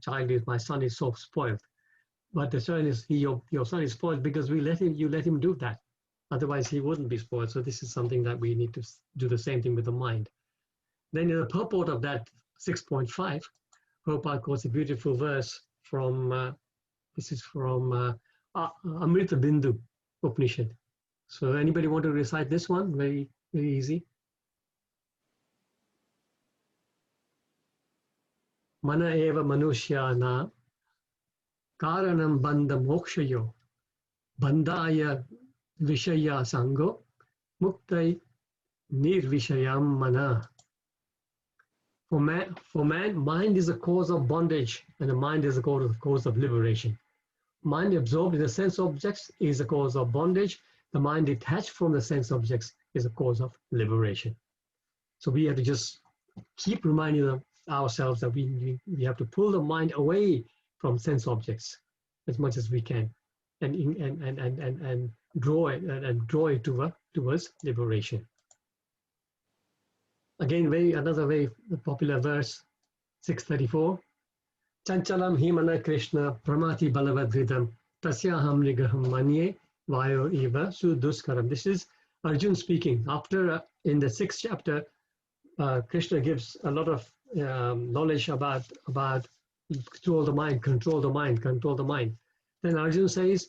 child is, my son is so spoiled," but the son is your son is spoiled because you let him do that. Otherwise, he wouldn't be spoiled. So this is something that we need to do the same thing with the mind. Then in the purport of that 6.5, Prabhupada quotes a beautiful verse from this is from Amrita Bindu Upanishad. So anybody want to recite this one? Very easy. Mana eva manushyana karanam bandha mokshayo bandhaya vishaya sango muktai nirvishayam mana. For man, mind is the cause of bondage, and the mind is the cause of liberation. Mind absorbed in the sense objects is the cause of bondage. The mind detached from the sense objects is the cause of liberation. So we have to just keep reminding ourselves that we have to pull the mind away from sense objects as much as we can, and draw it towards liberation. Again, another very popular verse, 634. Chanchalam himana Krishna pramati balavadridam tasyaham nigraham manye vayo eva suduskaram. This is Arjun speaking. After, in the 6th chapter, Krishna gives a lot of knowledge about control the mind. Then Arjun says,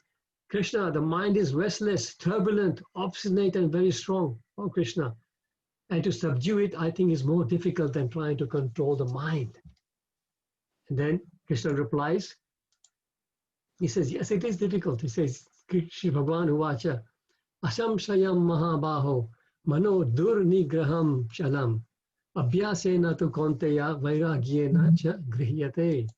Krishna, the mind is restless, turbulent, obstinate, and very strong. Oh, Krishna. And to subdue it, I think, is more difficult than trying to control the mind. And then Krishna replies, he says, yes, it is difficult. He says, Shri Bhagavan Uvacha, Asamshayam Mahabaho, Mano Durnigraham Shalam, Abhyasena tu Konteya Vairagyena cha Grihyate.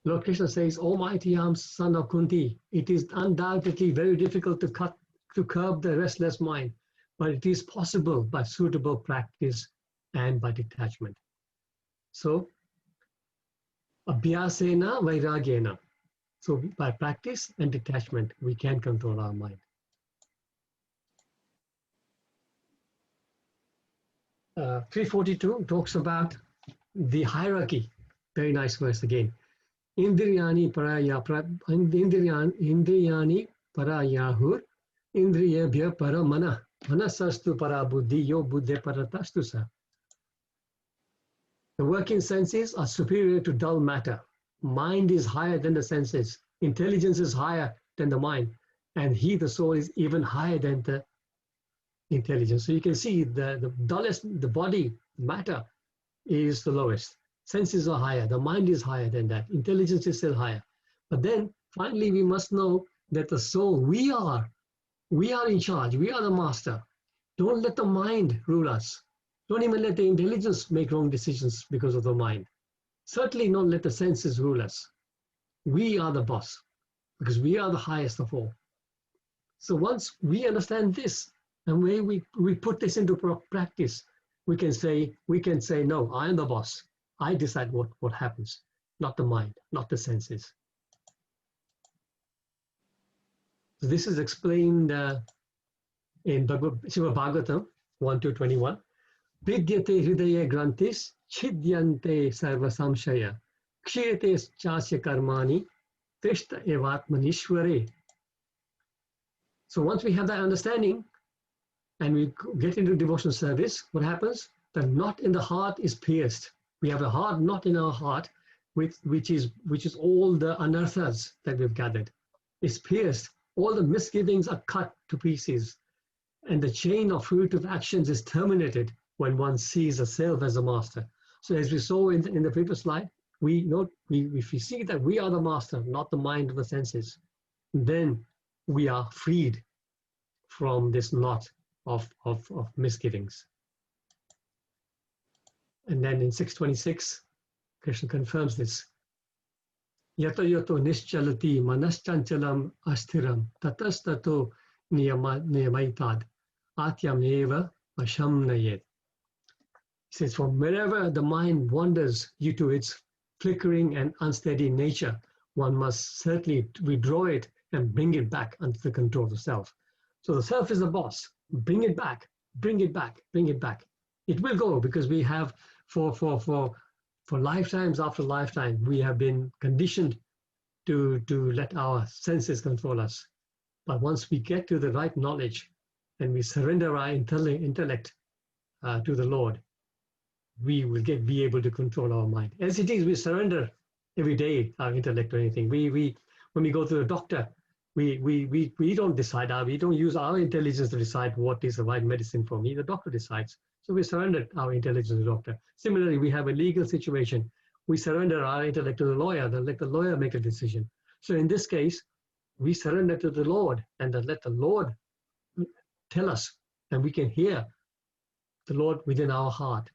Lord Krishna says, Almighty son of Kunti, it is undoubtedly very difficult to curb the restless mind, but it is possible by suitable practice and by detachment. So, Abhyasena Vairagyena. So by practice and detachment, we can control our mind. 342 talks about the hierarchy. Very nice verse again. Indriyani parayahur indriyabhya paramana manasastu parabuddhi yo buddhe paratastu sa. The working senses are superior to dull matter. Mind is higher than the senses. Intelligence is higher than the mind. And he, the soul, is even higher than the intelligence. So you can see the dullest, the body, matter, is the lowest. Senses are higher. The mind is higher than that. Intelligence is still higher. But then, finally, we must know that the soul, we are in charge. We are the master. Don't let the mind rule us. Don't even let the intelligence make wrong decisions because of the mind. Certainly not let the senses rule us. We are the boss because we are the highest of all. So once we understand this and we put this into practice, we can say, no, I am the boss. I decide what happens, not the mind, not the senses. So this is explained in Srimad Bhagavatam 1-21. Vidyate hridaya grantis chidyante sarva samshaya kshirete chasya karmani tishta evatmanishware. So once we have that understanding and we get into devotional service, what happens? The knot in the heart is pierced. We have a hard knot in our heart, which is all the anarthas that we've gathered. It's pierced. All the misgivings are cut to pieces. And the chain of fruitive actions is terminated when one sees the self as a master. So as we saw in the previous slide, if we see that we are the master, not the mind or the senses, then we are freed from this knot of misgivings. And then in 626, Krishna confirms this. Yato yato nischalati manaschanchalam asthiram tatastato niyamaitad atyam eva asham nayet. He says, from wherever the mind wanders due to its flickering and unsteady nature, one must certainly withdraw it and bring it back under the control of the self. So the self is the boss. Bring it back, bring it back, bring it back. It will go because we have, for lifetimes after lifetime, we have been conditioned to let our senses control us. But once we get to the right knowledge and we surrender our intellect to the Lord, we will be able to control our mind. As it is, we surrender every day our intellect or anything. When we go to the doctor, we don't decide, we don't use our intelligence to decide what is the right medicine for me. The doctor decides. So we surrender our intelligence to the doctor. Similarly, we have a legal situation. We surrender our intellect to the lawyer, let the lawyer make a decision. So in this case, we surrender to the Lord and then let the Lord tell us, and we can hear the Lord within our heart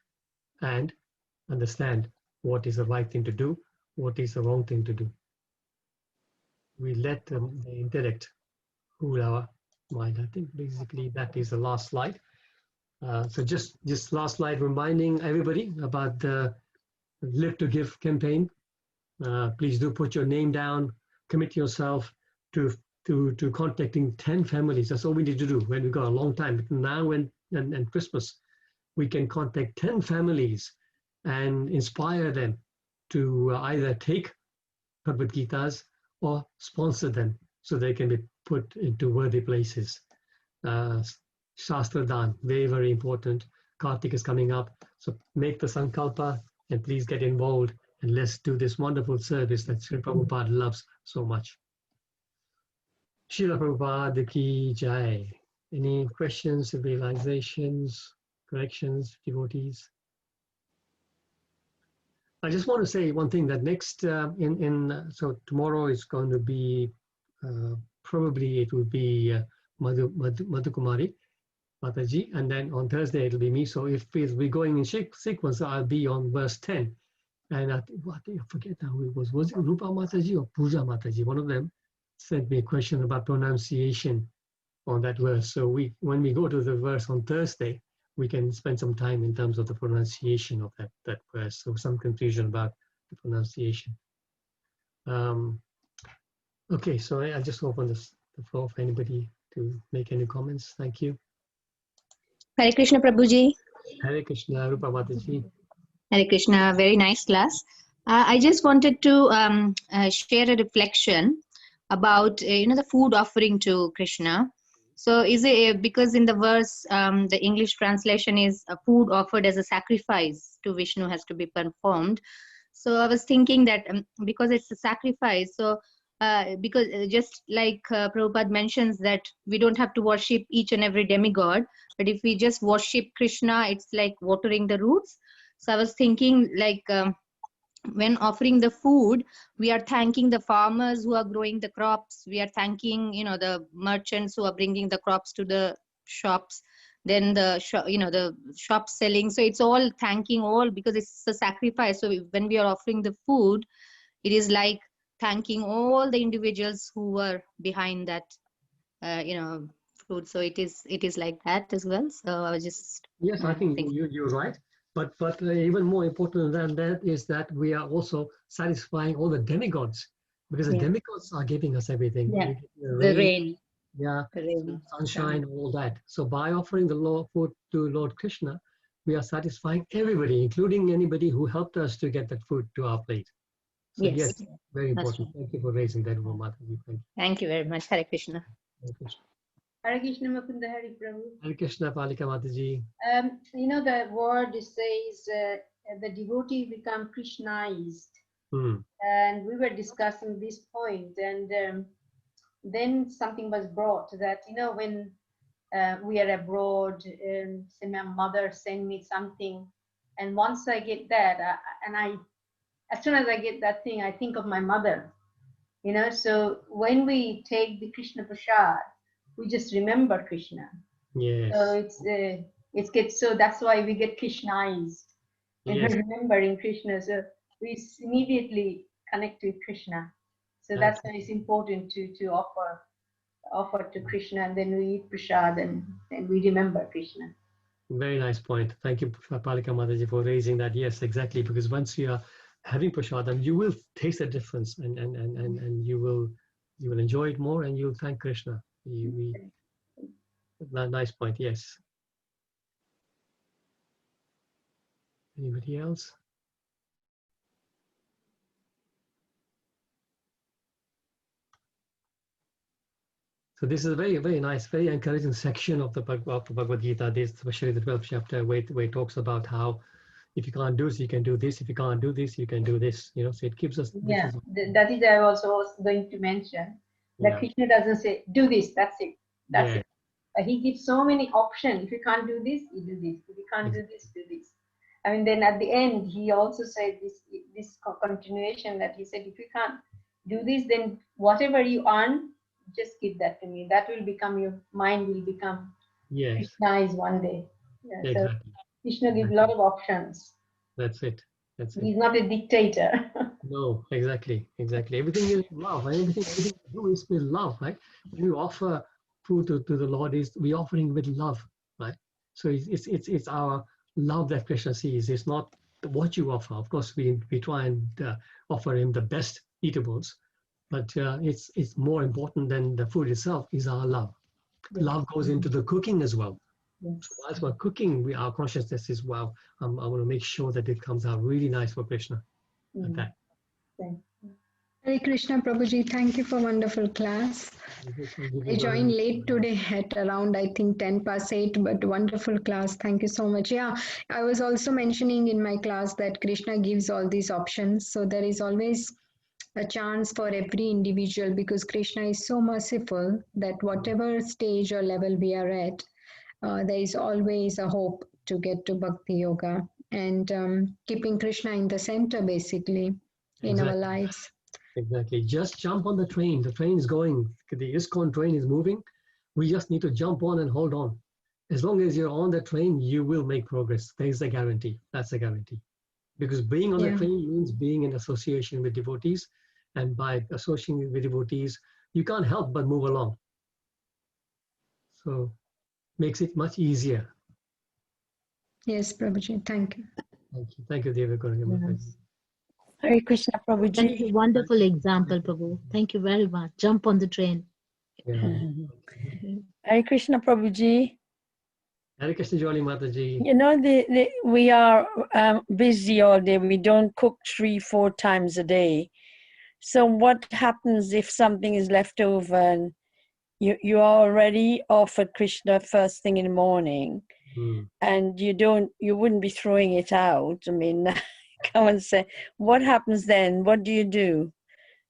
and understand what is the right thing to do, what is the wrong thing to do. We let the intellect rule our mind. I think basically that is the last slide. So just last slide, reminding everybody about the Live to Give campaign. Please do put your name down, commit yourself to contacting 10 families. That's all we need to do when we've got a long time. Between now and Christmas, we can contact 10 families and inspire them to either take Bhagavad Gitas or sponsor them so they can be put into worthy places. Shastra Dan, very, very important. Kartik is coming up. So make the Sankalpa and please get involved and let's do this wonderful service that Sri Prabhupada loves so much. Srila Prabhupada ki jai. Any questions, realizations, corrections, devotees? I just want to say one thing that next so tomorrow is going to be probably it will be Madhukumari Mataji, and then on Thursday it'll be me. So if we're going in sequence, I'll be on verse 10. And I forget now who it was it Rupa Mataji or Puja Mataji? One of them sent me a question about pronunciation on that verse. So when we go to the verse on Thursday, we can spend some time in terms of the pronunciation of that verse. So some confusion about the pronunciation. Okay, so I just open the floor for anybody to make any comments. Thank you.
Hare Krishna Prabhuji.
Hare Krishna, Rupa Mataji.
Hare Krishna, very nice class. I just wanted to share a reflection about the food offering to Krishna. So is it because in the verse the English translation is a food offered as a sacrifice to Vishnu has to be performed. So I was thinking that because it's a sacrifice, so because just like Prabhupada mentions that we don't have to worship each and every demigod, but if we just worship Krishna, it's like watering the roots. So I was thinking like when offering the food, we are thanking the farmers who are growing the crops. We are thanking, the merchants who are bringing the crops to the shops. Then the shop selling. So it's all thanking all because it's a sacrifice. So when we are offering the food, it is like thanking all the individuals who were behind that, food. So it is like that as well. So I was just
yes, I think you're right. But even more important than that is that we are also satisfying all the demigods because the demigods are giving us everything.
Yeah,
The rain. Yeah,
the rain,
sunshine, all that. So by offering the food to Lord Krishna, we are satisfying everybody, including anybody who helped us to get that food to our plate. So yes, very important. Thank you for raising that, Mataji.
Thank you very much. Hare Krishna.
Hare Krishna.
Hare Krishna Mukunda Hari Prabhu.
Hare Krishna Palika Mataji.
The word says the devotee become Krishnaized. And we were discussing this point, and then something was brought that, when we are abroad, say my mother sent me something, and once I get that, as soon as I get that thing, I think of my mother, so when we take the Krishna Prasad, we just remember Krishna.
Yes.
So so that's why we get Krishnaized. When we're remembering Krishna, so we immediately connect with Krishna. So that's why it's important to offer to Krishna, and then we eat prasad and we remember Krishna.
Very nice point. Thank you, Palika Mataji, for raising that. Yes, exactly. Because once you are having prasadam, you will taste the difference, and you will enjoy it more, and you'll thank Krishna. Nice point. Yes. Anybody else? So this is a very, very nice, very encouraging section of the Bhagavad Gita, this, especially the 12th chapter, where it talks about how if you can't do this, you can do this. If you can't do this, you can do this. So it gives us.
Yeah, that is I also was going to mention that Krishna doesn't say do this. That's it. That's it. He gives so many options. If you can't do this, you do this. If you can't do this, do this. I mean, then at the end, he also said this continuation that he said, if you can't do this, then whatever you earn, Just give that to me. That will become your mind will become
Yes.
Krishna one day. Yeah,
Exactly.
so Krishna gives a lot of options.
That's it. That's it.
He's not a dictator.
No, exactly. Everything is love. And everything we do is with love, right? When we offer food to the Lord, we're offering with love, right? So it's our love that Krishna sees. It's not what you offer. Of course, we try and offer him the best eatables, but it's more important than the food itself is our love.
Yes.
Love goes into the cooking as well.
Yes.
So whilst we're cooking, our consciousness is, wow, I want to make sure that it comes out really nice for Krishna. Like that.
Hare Krishna Prabhuji, thank you for wonderful class. I joined late today at around I think 8:10, but wonderful class. Thank you so much. Yeah, I was also mentioning in my class that Krishna gives all these options. So there is always a chance for every individual because Krishna is so merciful that whatever stage or level we are at, there is always a hope to get to Bhakti Yoga and keeping Krishna in the center basically in our lives.
Exactly. Just jump on the train. The train is going. The ISKCON train is moving. We just need to jump on and hold on. As long as you're on the train, you will make progress. There's a guarantee. That's a guarantee. Because being on the train means being in association with devotees. And by associating with devotees, you can't help but move along. So makes it much easier.
Yes, Prabhuji. Thank you.
Thank you. Thank you, Devakaruna.
Hare Krishna Prabhuji.
That is a wonderful example, Prabhu. Thank you very much. Jump on the train.
Yeah.
Hare Krishna Prabhuji.
Hare Krishna Jwali Mataji.
You know, we are busy all day. We don't cook 3-4 times a day. So what happens if something is left over and you are already offered Krishna first thing in the morning, and you wouldn't be throwing it out? I mean, come and say, what happens then? What do you do?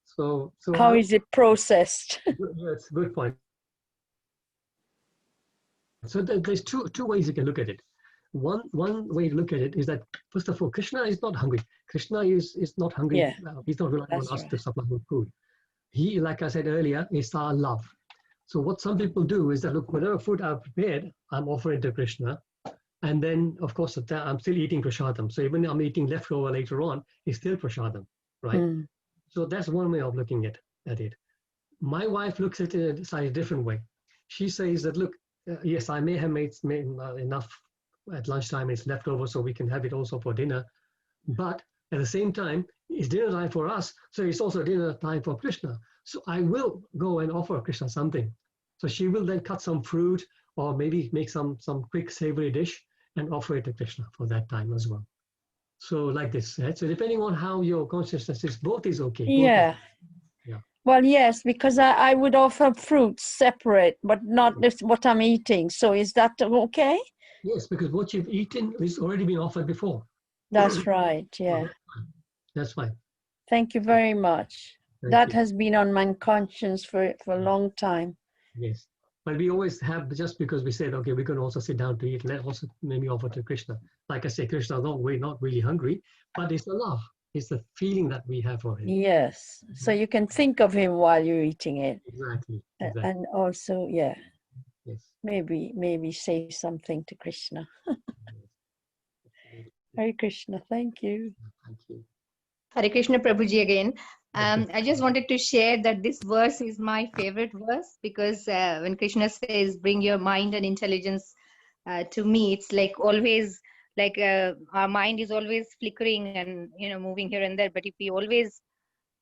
So
how is it processed?
That's a good point. So there's two ways you can look at it. One way to look at it is that, first of all, Krishna is not hungry. Krishna is not hungry.
Yeah,
he's not relying on us to supply him food. He, like I said earlier, is our love. So what some people do is that, look, whatever food I've prepared, I'm offering to Krishna. And then, of course, I'm still eating prasadam. So even I'm eating leftover later on, it's still prasadam, right? So that's one way of looking at it. My wife looks at it in a slightly different way. She says that, look, yes, I may have made enough at lunchtime, it's left over, so we can have it also for dinner. But at the same time, it's dinner time for us, so it's also dinner time for Krishna. So I will go and offer Krishna something. So she will then cut some fruit or maybe make some quick savory dish and offer it to Krishna for that time as well. So like this, right? So depending on how your consciousness is, both is okay.
Yeah. Well, yes, because I would offer fruits separate, but not what I'm eating. So is that okay?
Yes, because what you've eaten is already been offered before.
That's right, yeah.
That's fine.
Thank you very much. That has been on my conscience for a long time.
Yes. But we always have, just because we said, okay, we can also sit down to eat, let also maybe offer to Krishna. Like I say, Krishna, no, we're not really hungry, but it's the love. It's the feeling that we have for him.
Yes. So you can think of him while you're eating it.
Exactly.
And also, yeah.
Yes.
Maybe say something to Krishna. Hare Krishna, thank you.
Thank you.
Hare Krishna Prabhuji again. I just wanted to share that this verse is my favorite verse because when Krishna says, bring your mind and intelligence to me, it's like always, like our mind is always flickering and, moving here and there. But if we always,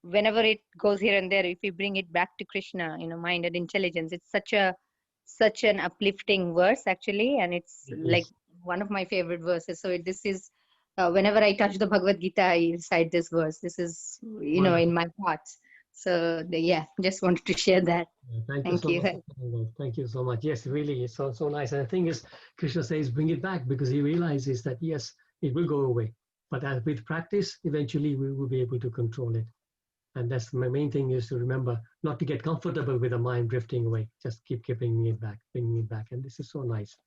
whenever it goes here and there, if we bring it back to Krishna, mind and intelligence, it's such an uplifting verse actually. And it's like one of my favorite verses. So this is, whenever I touch the Bhagavad Gita, I recite this verse. This is, in my heart. So just wanted to share that.
Thank you. Thank you so much. Yes, really, it's so nice. And the thing is, Krishna says, bring it back because he realizes that, yes, it will go away. But with practice, eventually we will be able to control it. And that's my main thing, is to remember not to get comfortable with the mind drifting away. Just keep bringing it back. And this is so nice.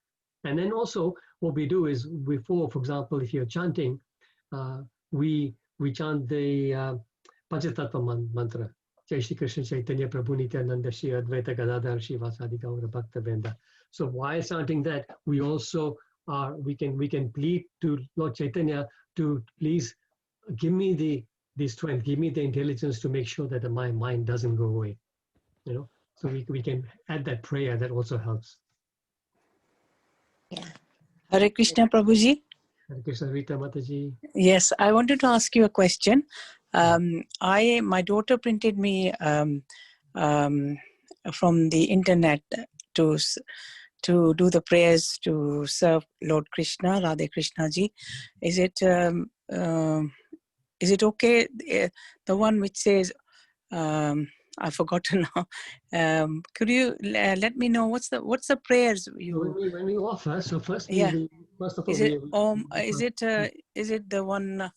And then also what we do is before, for example, if you're chanting, we chant the Panchatattva mantra. Jai Shri Krishna Chaitanya Prabhu Nityananda Shri Advaita Gadadhar Shri Vasadi Gaura Bhakta Vrinda. So while chanting that, we also we can plead to Lord Chaitanya to please give me the strength, give me the intelligence to make sure that my mind doesn't go away. You know, so we can add that prayer. That also helps.
Yeah. Hare Krishna, Prabhuji.
Hare Krishna, Rita Mataji.
Yes, I wanted to ask you a question. My daughter printed me from the internet to do the prayers to serve Lord Krishna, Radhe Krishna ji. Is it okay? The one which says, I've forgotten now. Could you let me know what's the prayers you?
When we offer, so first first of all,
is it the one?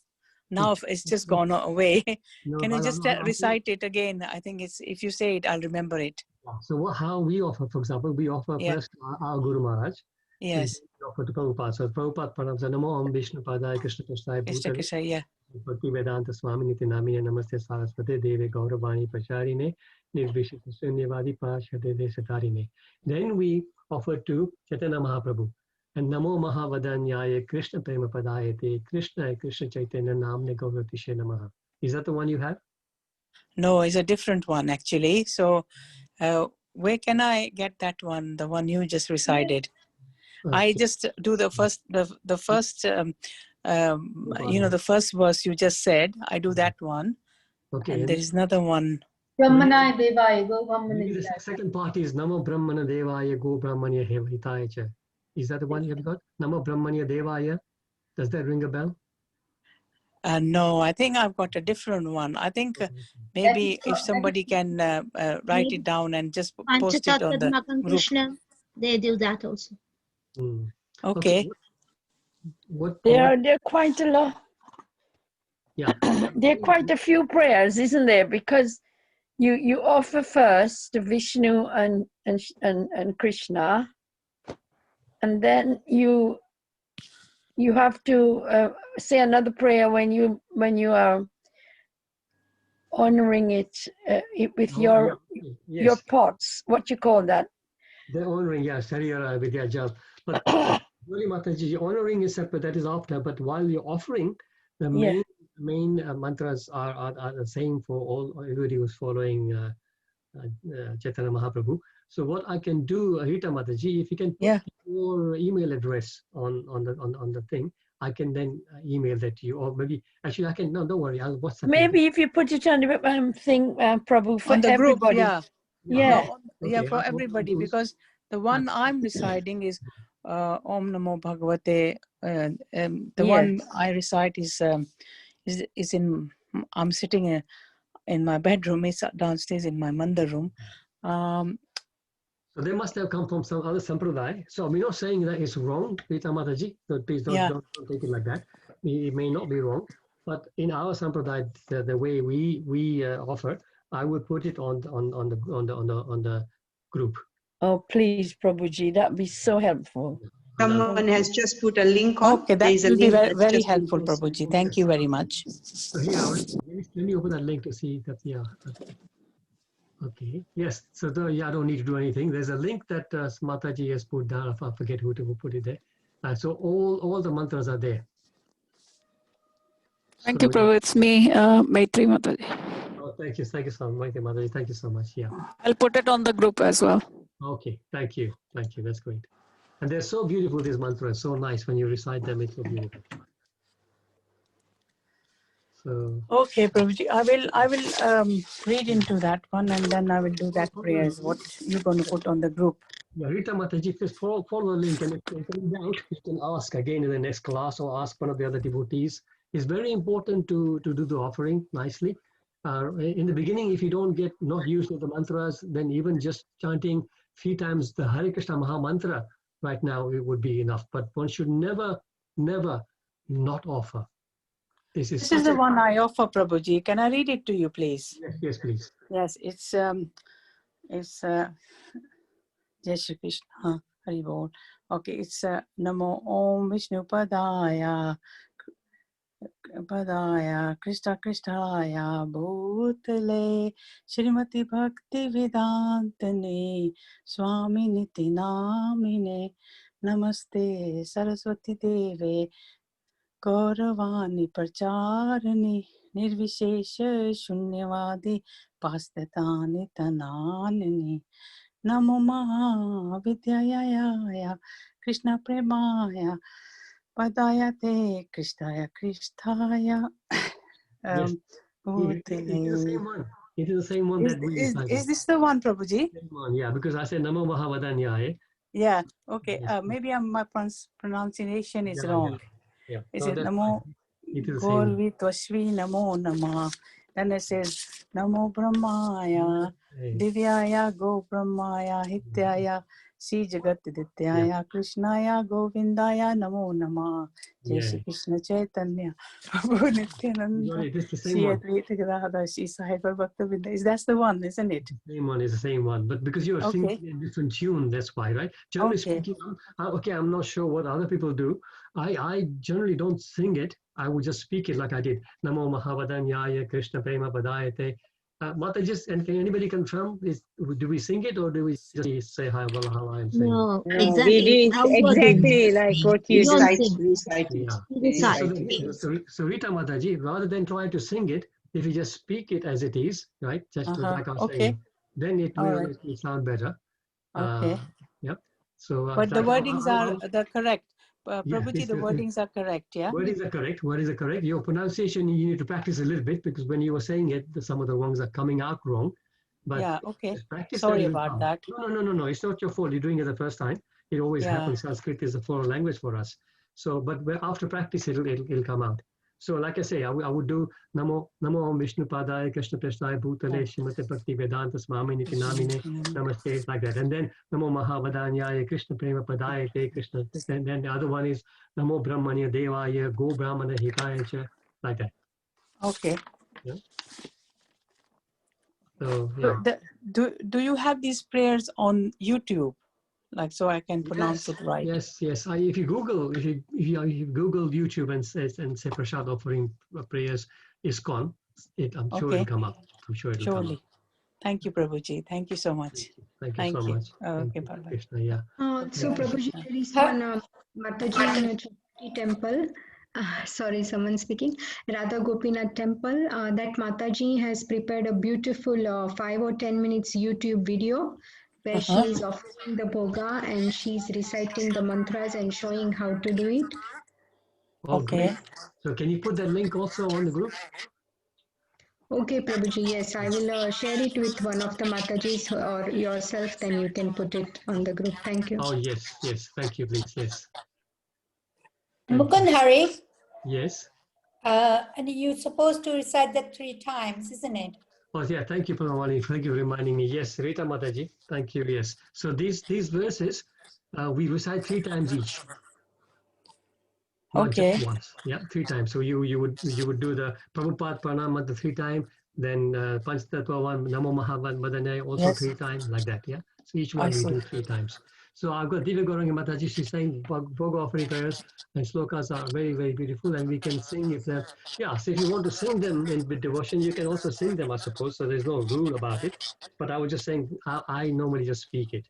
Now it's just gone away.
No,
Can you just recite it again? I think it's if you say it, I'll remember it.
So how we offer, for example, we offer first our Guru Maharaj.
Yes.
We offer to Prabhupada. So Prabhupada pranams Namo Om Vishnu Padaya Krishna Prasthaya Bhutale. Bhakti Vedanta Swami Niti Namine Namaste Saraswate Deve Gauravani Pacharine Nirvishita Sunyavadi Pashadede Satarine. Then we offer to Chaitanya Mahaprabhu. And Namo Mahavadanyaya Krishna Prema Padayate Krishna Chaitanya Namne Gauratishe Namaha. Is that the one you have?
No, it's a different one actually. So where can I get that one? The one you just recited. Okay. I just do the first the first the first verse you just said. I do that one. Okay. And there is another one.
Brahmana Devaya Go Brahmana.
The second part is Namo Brahmana Devaya Go Brahmanya Hitaya Cha. Is that the one you have got? Namo Brahmanya Devaya. Does that ring a bell?
No, I think I've got a different one. I think maybe if somebody can write it down and just post it on the group.
Krishna, they do that also.
Okay.
There are quite a lot.
Yeah.
There are quite a few prayers, isn't there? Because you offer first Vishnu and Krishna, and then you have to say another prayer when you are honoring it with your pots. What you call that?
The honoring, Sharira Vidya Jal. But Goli Mataji, honoring is separate. That is after. But while you're offering, the main mantras are the same for everybody who's following Chaitanya Mahaprabhu. So what I can do, Rita Mataji, if you can put your email address on the thing, I can then email that to you, or maybe actually I can. No, don't worry. I'll WhatsApp.
Maybe if you put it on the thing, Prabhu, for everybody.
Group, for everybody, because the one I'm reciting is Om Namo Bhagavate. The one I recite is in. I'm sitting in my bedroom. It's downstairs in my Mandar room.
So they must have come from some other sampradaya. So we're not saying that it's wrong, Rita Mataji. So please don't take it like that. It may not be wrong, but in our sampradaya, the way we offer, I would put it on the group.
Oh, please, Prabhuji, that'd be so helpful.
Someone has just put a link on.
Okay, that will be very helpful, Prabhuji. Thank you very much.
So here, let me open that link to see that. Okay. Yes. So I don't need to do anything. There's a link that Mataji has put down. I forget who put it there. So all the mantras are there.
Thank you, Prabhu. It's me, Maitri Mataji.
Oh, thank you so much, Mataji. Thank you so much. Yeah.
I'll put it on the group as well.
Okay. Thank you. That's great. And they're so beautiful. These mantras, so nice when you recite them. It's so beautiful. So.
Okay, Prabhuji, I will read into that one, and then I will do that prayers. What you're going to put on the group?
Yeah, Rita Mataji, please follow the link, and if you doubt, you can ask again in the next class or ask one of the other devotees. It's very important to do the offering nicely. In the beginning, if you don't not used to the mantras, then even just chanting 3 times the Hare Krishna Maha Mantra right now, it would be enough. But one should never not offer. This is
the one I offer, Prabhuji. Can I read it to you, please?
Yes, please.
Yes, it's Jai Shri Krishna, Hari Bol. Okay, it's Namo Om Vishnu Padaya Padaya Krishna Krishnaya Bhutale Srimati Bhakti Vedantane Swami Niti Namine Namaste Saraswati Deve Gauravani Pracharani Nirvishesha Shunyavadi Pastatani Tananini Namo Mahavidyaya Krishna Premaya Padayate Krishnaya Krishnaya.
Yes. It is the same one. It is the same one that we recited.
Is this the one, Prabhuji?
Same one, yeah, because I said Namo Mahavadanyaya.
Yeah, okay.
Yes.
Maybe my pronunciation is
Yeah,
wrong.
yeah.
Is
No,
it
that's
Namo
fine. It is the same one.
Gorvi Tvashvi Namo Nama? Then it says Namo Brahmaya Divyaya Go Brahmaya Hityaya Sri Jagat Dityaya Krishnaya Govindaya Namo Nama Jai Shri Krishna Chaitanya Prabhu Nityananda
It is the same
Shri
one.
Advaita Gadadhar Shri Sahib Bhaktavinda. That's the one, isn't it?
Same one is the same one, but because you are singing in different tune, that's why, right? Generally speaking, okay, I'm not sure what other people do. I generally don't sing it. I would just speak it like I did. Namo Mahavadanyaya Krishna Prema Padayate. And can anybody confirm? Do we sing it or do we just say hi, well, how I'm saying?
No,
No,
exactly.
we do exactly like what you
We don't
recite.
sing.
Recite it.
Yeah.
We recite.
So Rita Mataji, rather than trying to sing it, if you just speak it as it is, right? Just like I was saying, then it will sound better.
Okay.
Yep. So,
but the wordings are correct. Prabhuji, the wordings are correct, yeah?
Wordings are correct. Wordings are correct. Your pronunciation, you need to practice a little bit because when you were saying it, some of the wrongs are coming out wrong. But
yeah, okay.
Practice
Sorry
that
about that.
No. It's not your fault. You're doing it the first time. It always happens. Sanskrit is a foreign language for us. So, but after practice, it'll come out. So, like I say, I would do Namo Vishnu Padaya Krishna Prasthaya Bhutale Shrimate Bhakti Vedanta Swami Niti Namine Namaste, like that. And then Namo Mahavadanyaya Krishna Prema Padaya Te Krishna. Then the other one is Namo Brahmanya Devaya Go Brahmana Hitaya Cha, like that.
Okay.
Yeah. So, yeah.
Do you have these prayers on YouTube? Like, so I can pronounce it right.
Yes. If you Google YouTube and say Prasad offering prayers ISKCON, I'm sure it'll come up. I'm sure it'll come up.
Thank you, Prabhuji. Thank you so much.
Thank you so much.
Okay, bye bye.
Krishna, yeah.
So Prabhuji, there is one Mataji in a Chakti temple. Sorry, someone speaking. Radha Gopinath temple. That Mataji has prepared a beautiful 5 or 10 minutes YouTube video where she is offering the bhoga and she's reciting the mantras and showing how to do it.
Oh, great. So can you put that link also on the group?
Okay, Prabhuji, yes, I will share it with one of the Matajis or yourself, then you can put it on the group. Thank you.
Oh, yes. Thank you, please. Yes.
Mukund Hari.
Yes.
And you're supposed to recite that 3 times, isn't it?
Oh, yeah. Thank you, Pramali. Thank you for reminding me. Yes, Rita Mataji. Thank you. Yes. So these verses, we recite 3 times each. Not just once. Yeah, 3 times. So you would do the Prabhupada Pranam Mantra 3 times, then Panch Tattva one, Namo Mahavadanyaya also 3 times, like that. Yeah. So each one we do 3 times. So I've got Divya Gaurangi Mataji. She's saying Bhoga offering prayers and slokas are very, very beautiful, and we can sing if they're So if you want to sing them with devotion, you can also sing them, I suppose. So there's no rule about it. But I was just saying I normally just speak it.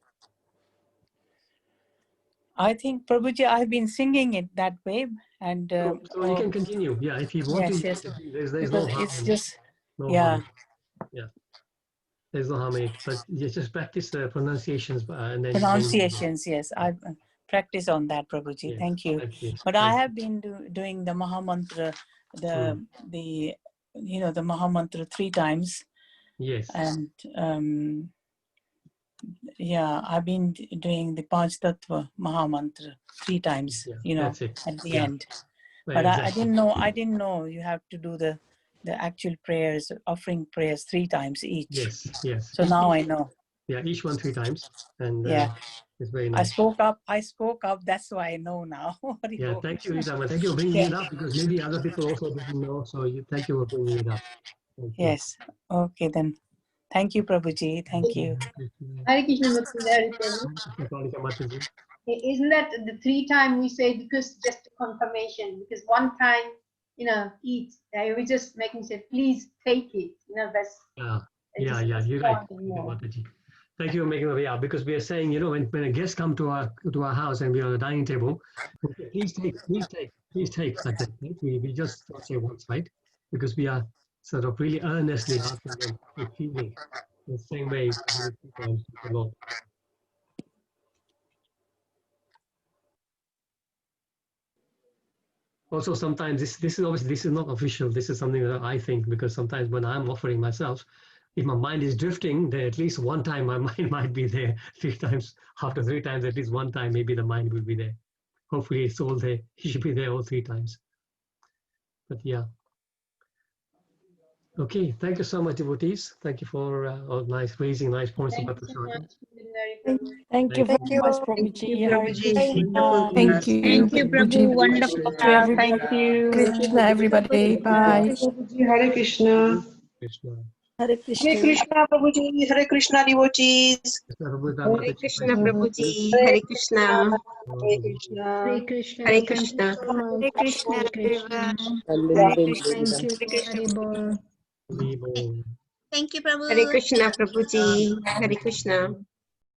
I think, Prabhuji, I've been singing it that way, and
so you can continue. Yeah, if you want to.
Yes.
There's no harm.
It's just
harm. Yeah. There's no harm in it, but you just practice the pronunciations and then.
Pronunciations, yes. I practice on that, Prabhuji.
Yes,
thank you. But I have been doing the Mahamantra, the Mahamantra 3 times.
Yes.
And I've been doing the Panch Tattva Mahamantra 3 times.
That's it.
At the end. But
exactly.
I didn't know you have to do the actual prayers, offering prayers 3 times each.
Yes.
So now I know.
Yeah, each one 3 times, and it's very nice.
I spoke up. That's why I know now.
Yeah, thank you, Rita. Thank you for bringing it up because maybe other people also didn't know. So thank you for bringing it up.
Yes. Okay then. Thank you, Prabhuji. Thank you.
Hare Krishna, Mukunda. Isn't that the 3 times we say because just a confirmation? Because one time eat. We just making say, please take it. That's
yeah, you're right. Thank you for making it. Yeah, because we are saying, when a guest come to our house and we are on the dining table, we say, please take, like that. Right? We just don't say once, right? Because we are sort of really earnestly asking them to feeling the same way we do sometimes with the Lord. Also, sometimes this is not official. This is something that I think, because sometimes when I'm offering myself, if my mind is drifting, then at least one time my mind might be there. 3 times, after 3 times, at least one time, maybe the mind will be there. Hopefully it's all there. He should be there all 3 times. But yeah. Okay, thank you so much, devotees. Thank you for raising nice points about the short.
Thank you very much, Prabhuji. Hare Krishna.
Thank you.
Thank you, Prabhu. Wonderful class. Thank you.
Krishna, everybody. Bye.
Hare Krishna.
Krishna.
Hare
Hare Krishna, Prabhuji. Hare Krishna, devotees.
Hare Krishna, Prabhuji. Hare Krishna.
Hare Krishna.
Hare Krishna.
Hare
Thank
Krishna.
you so much.
Hare Krishna,
Hare Krishna.
everyone.
Thank you. Haribol.
Thank you,
Hare
Prabhu.
Krishna, Prabhuji. Hare Krishna.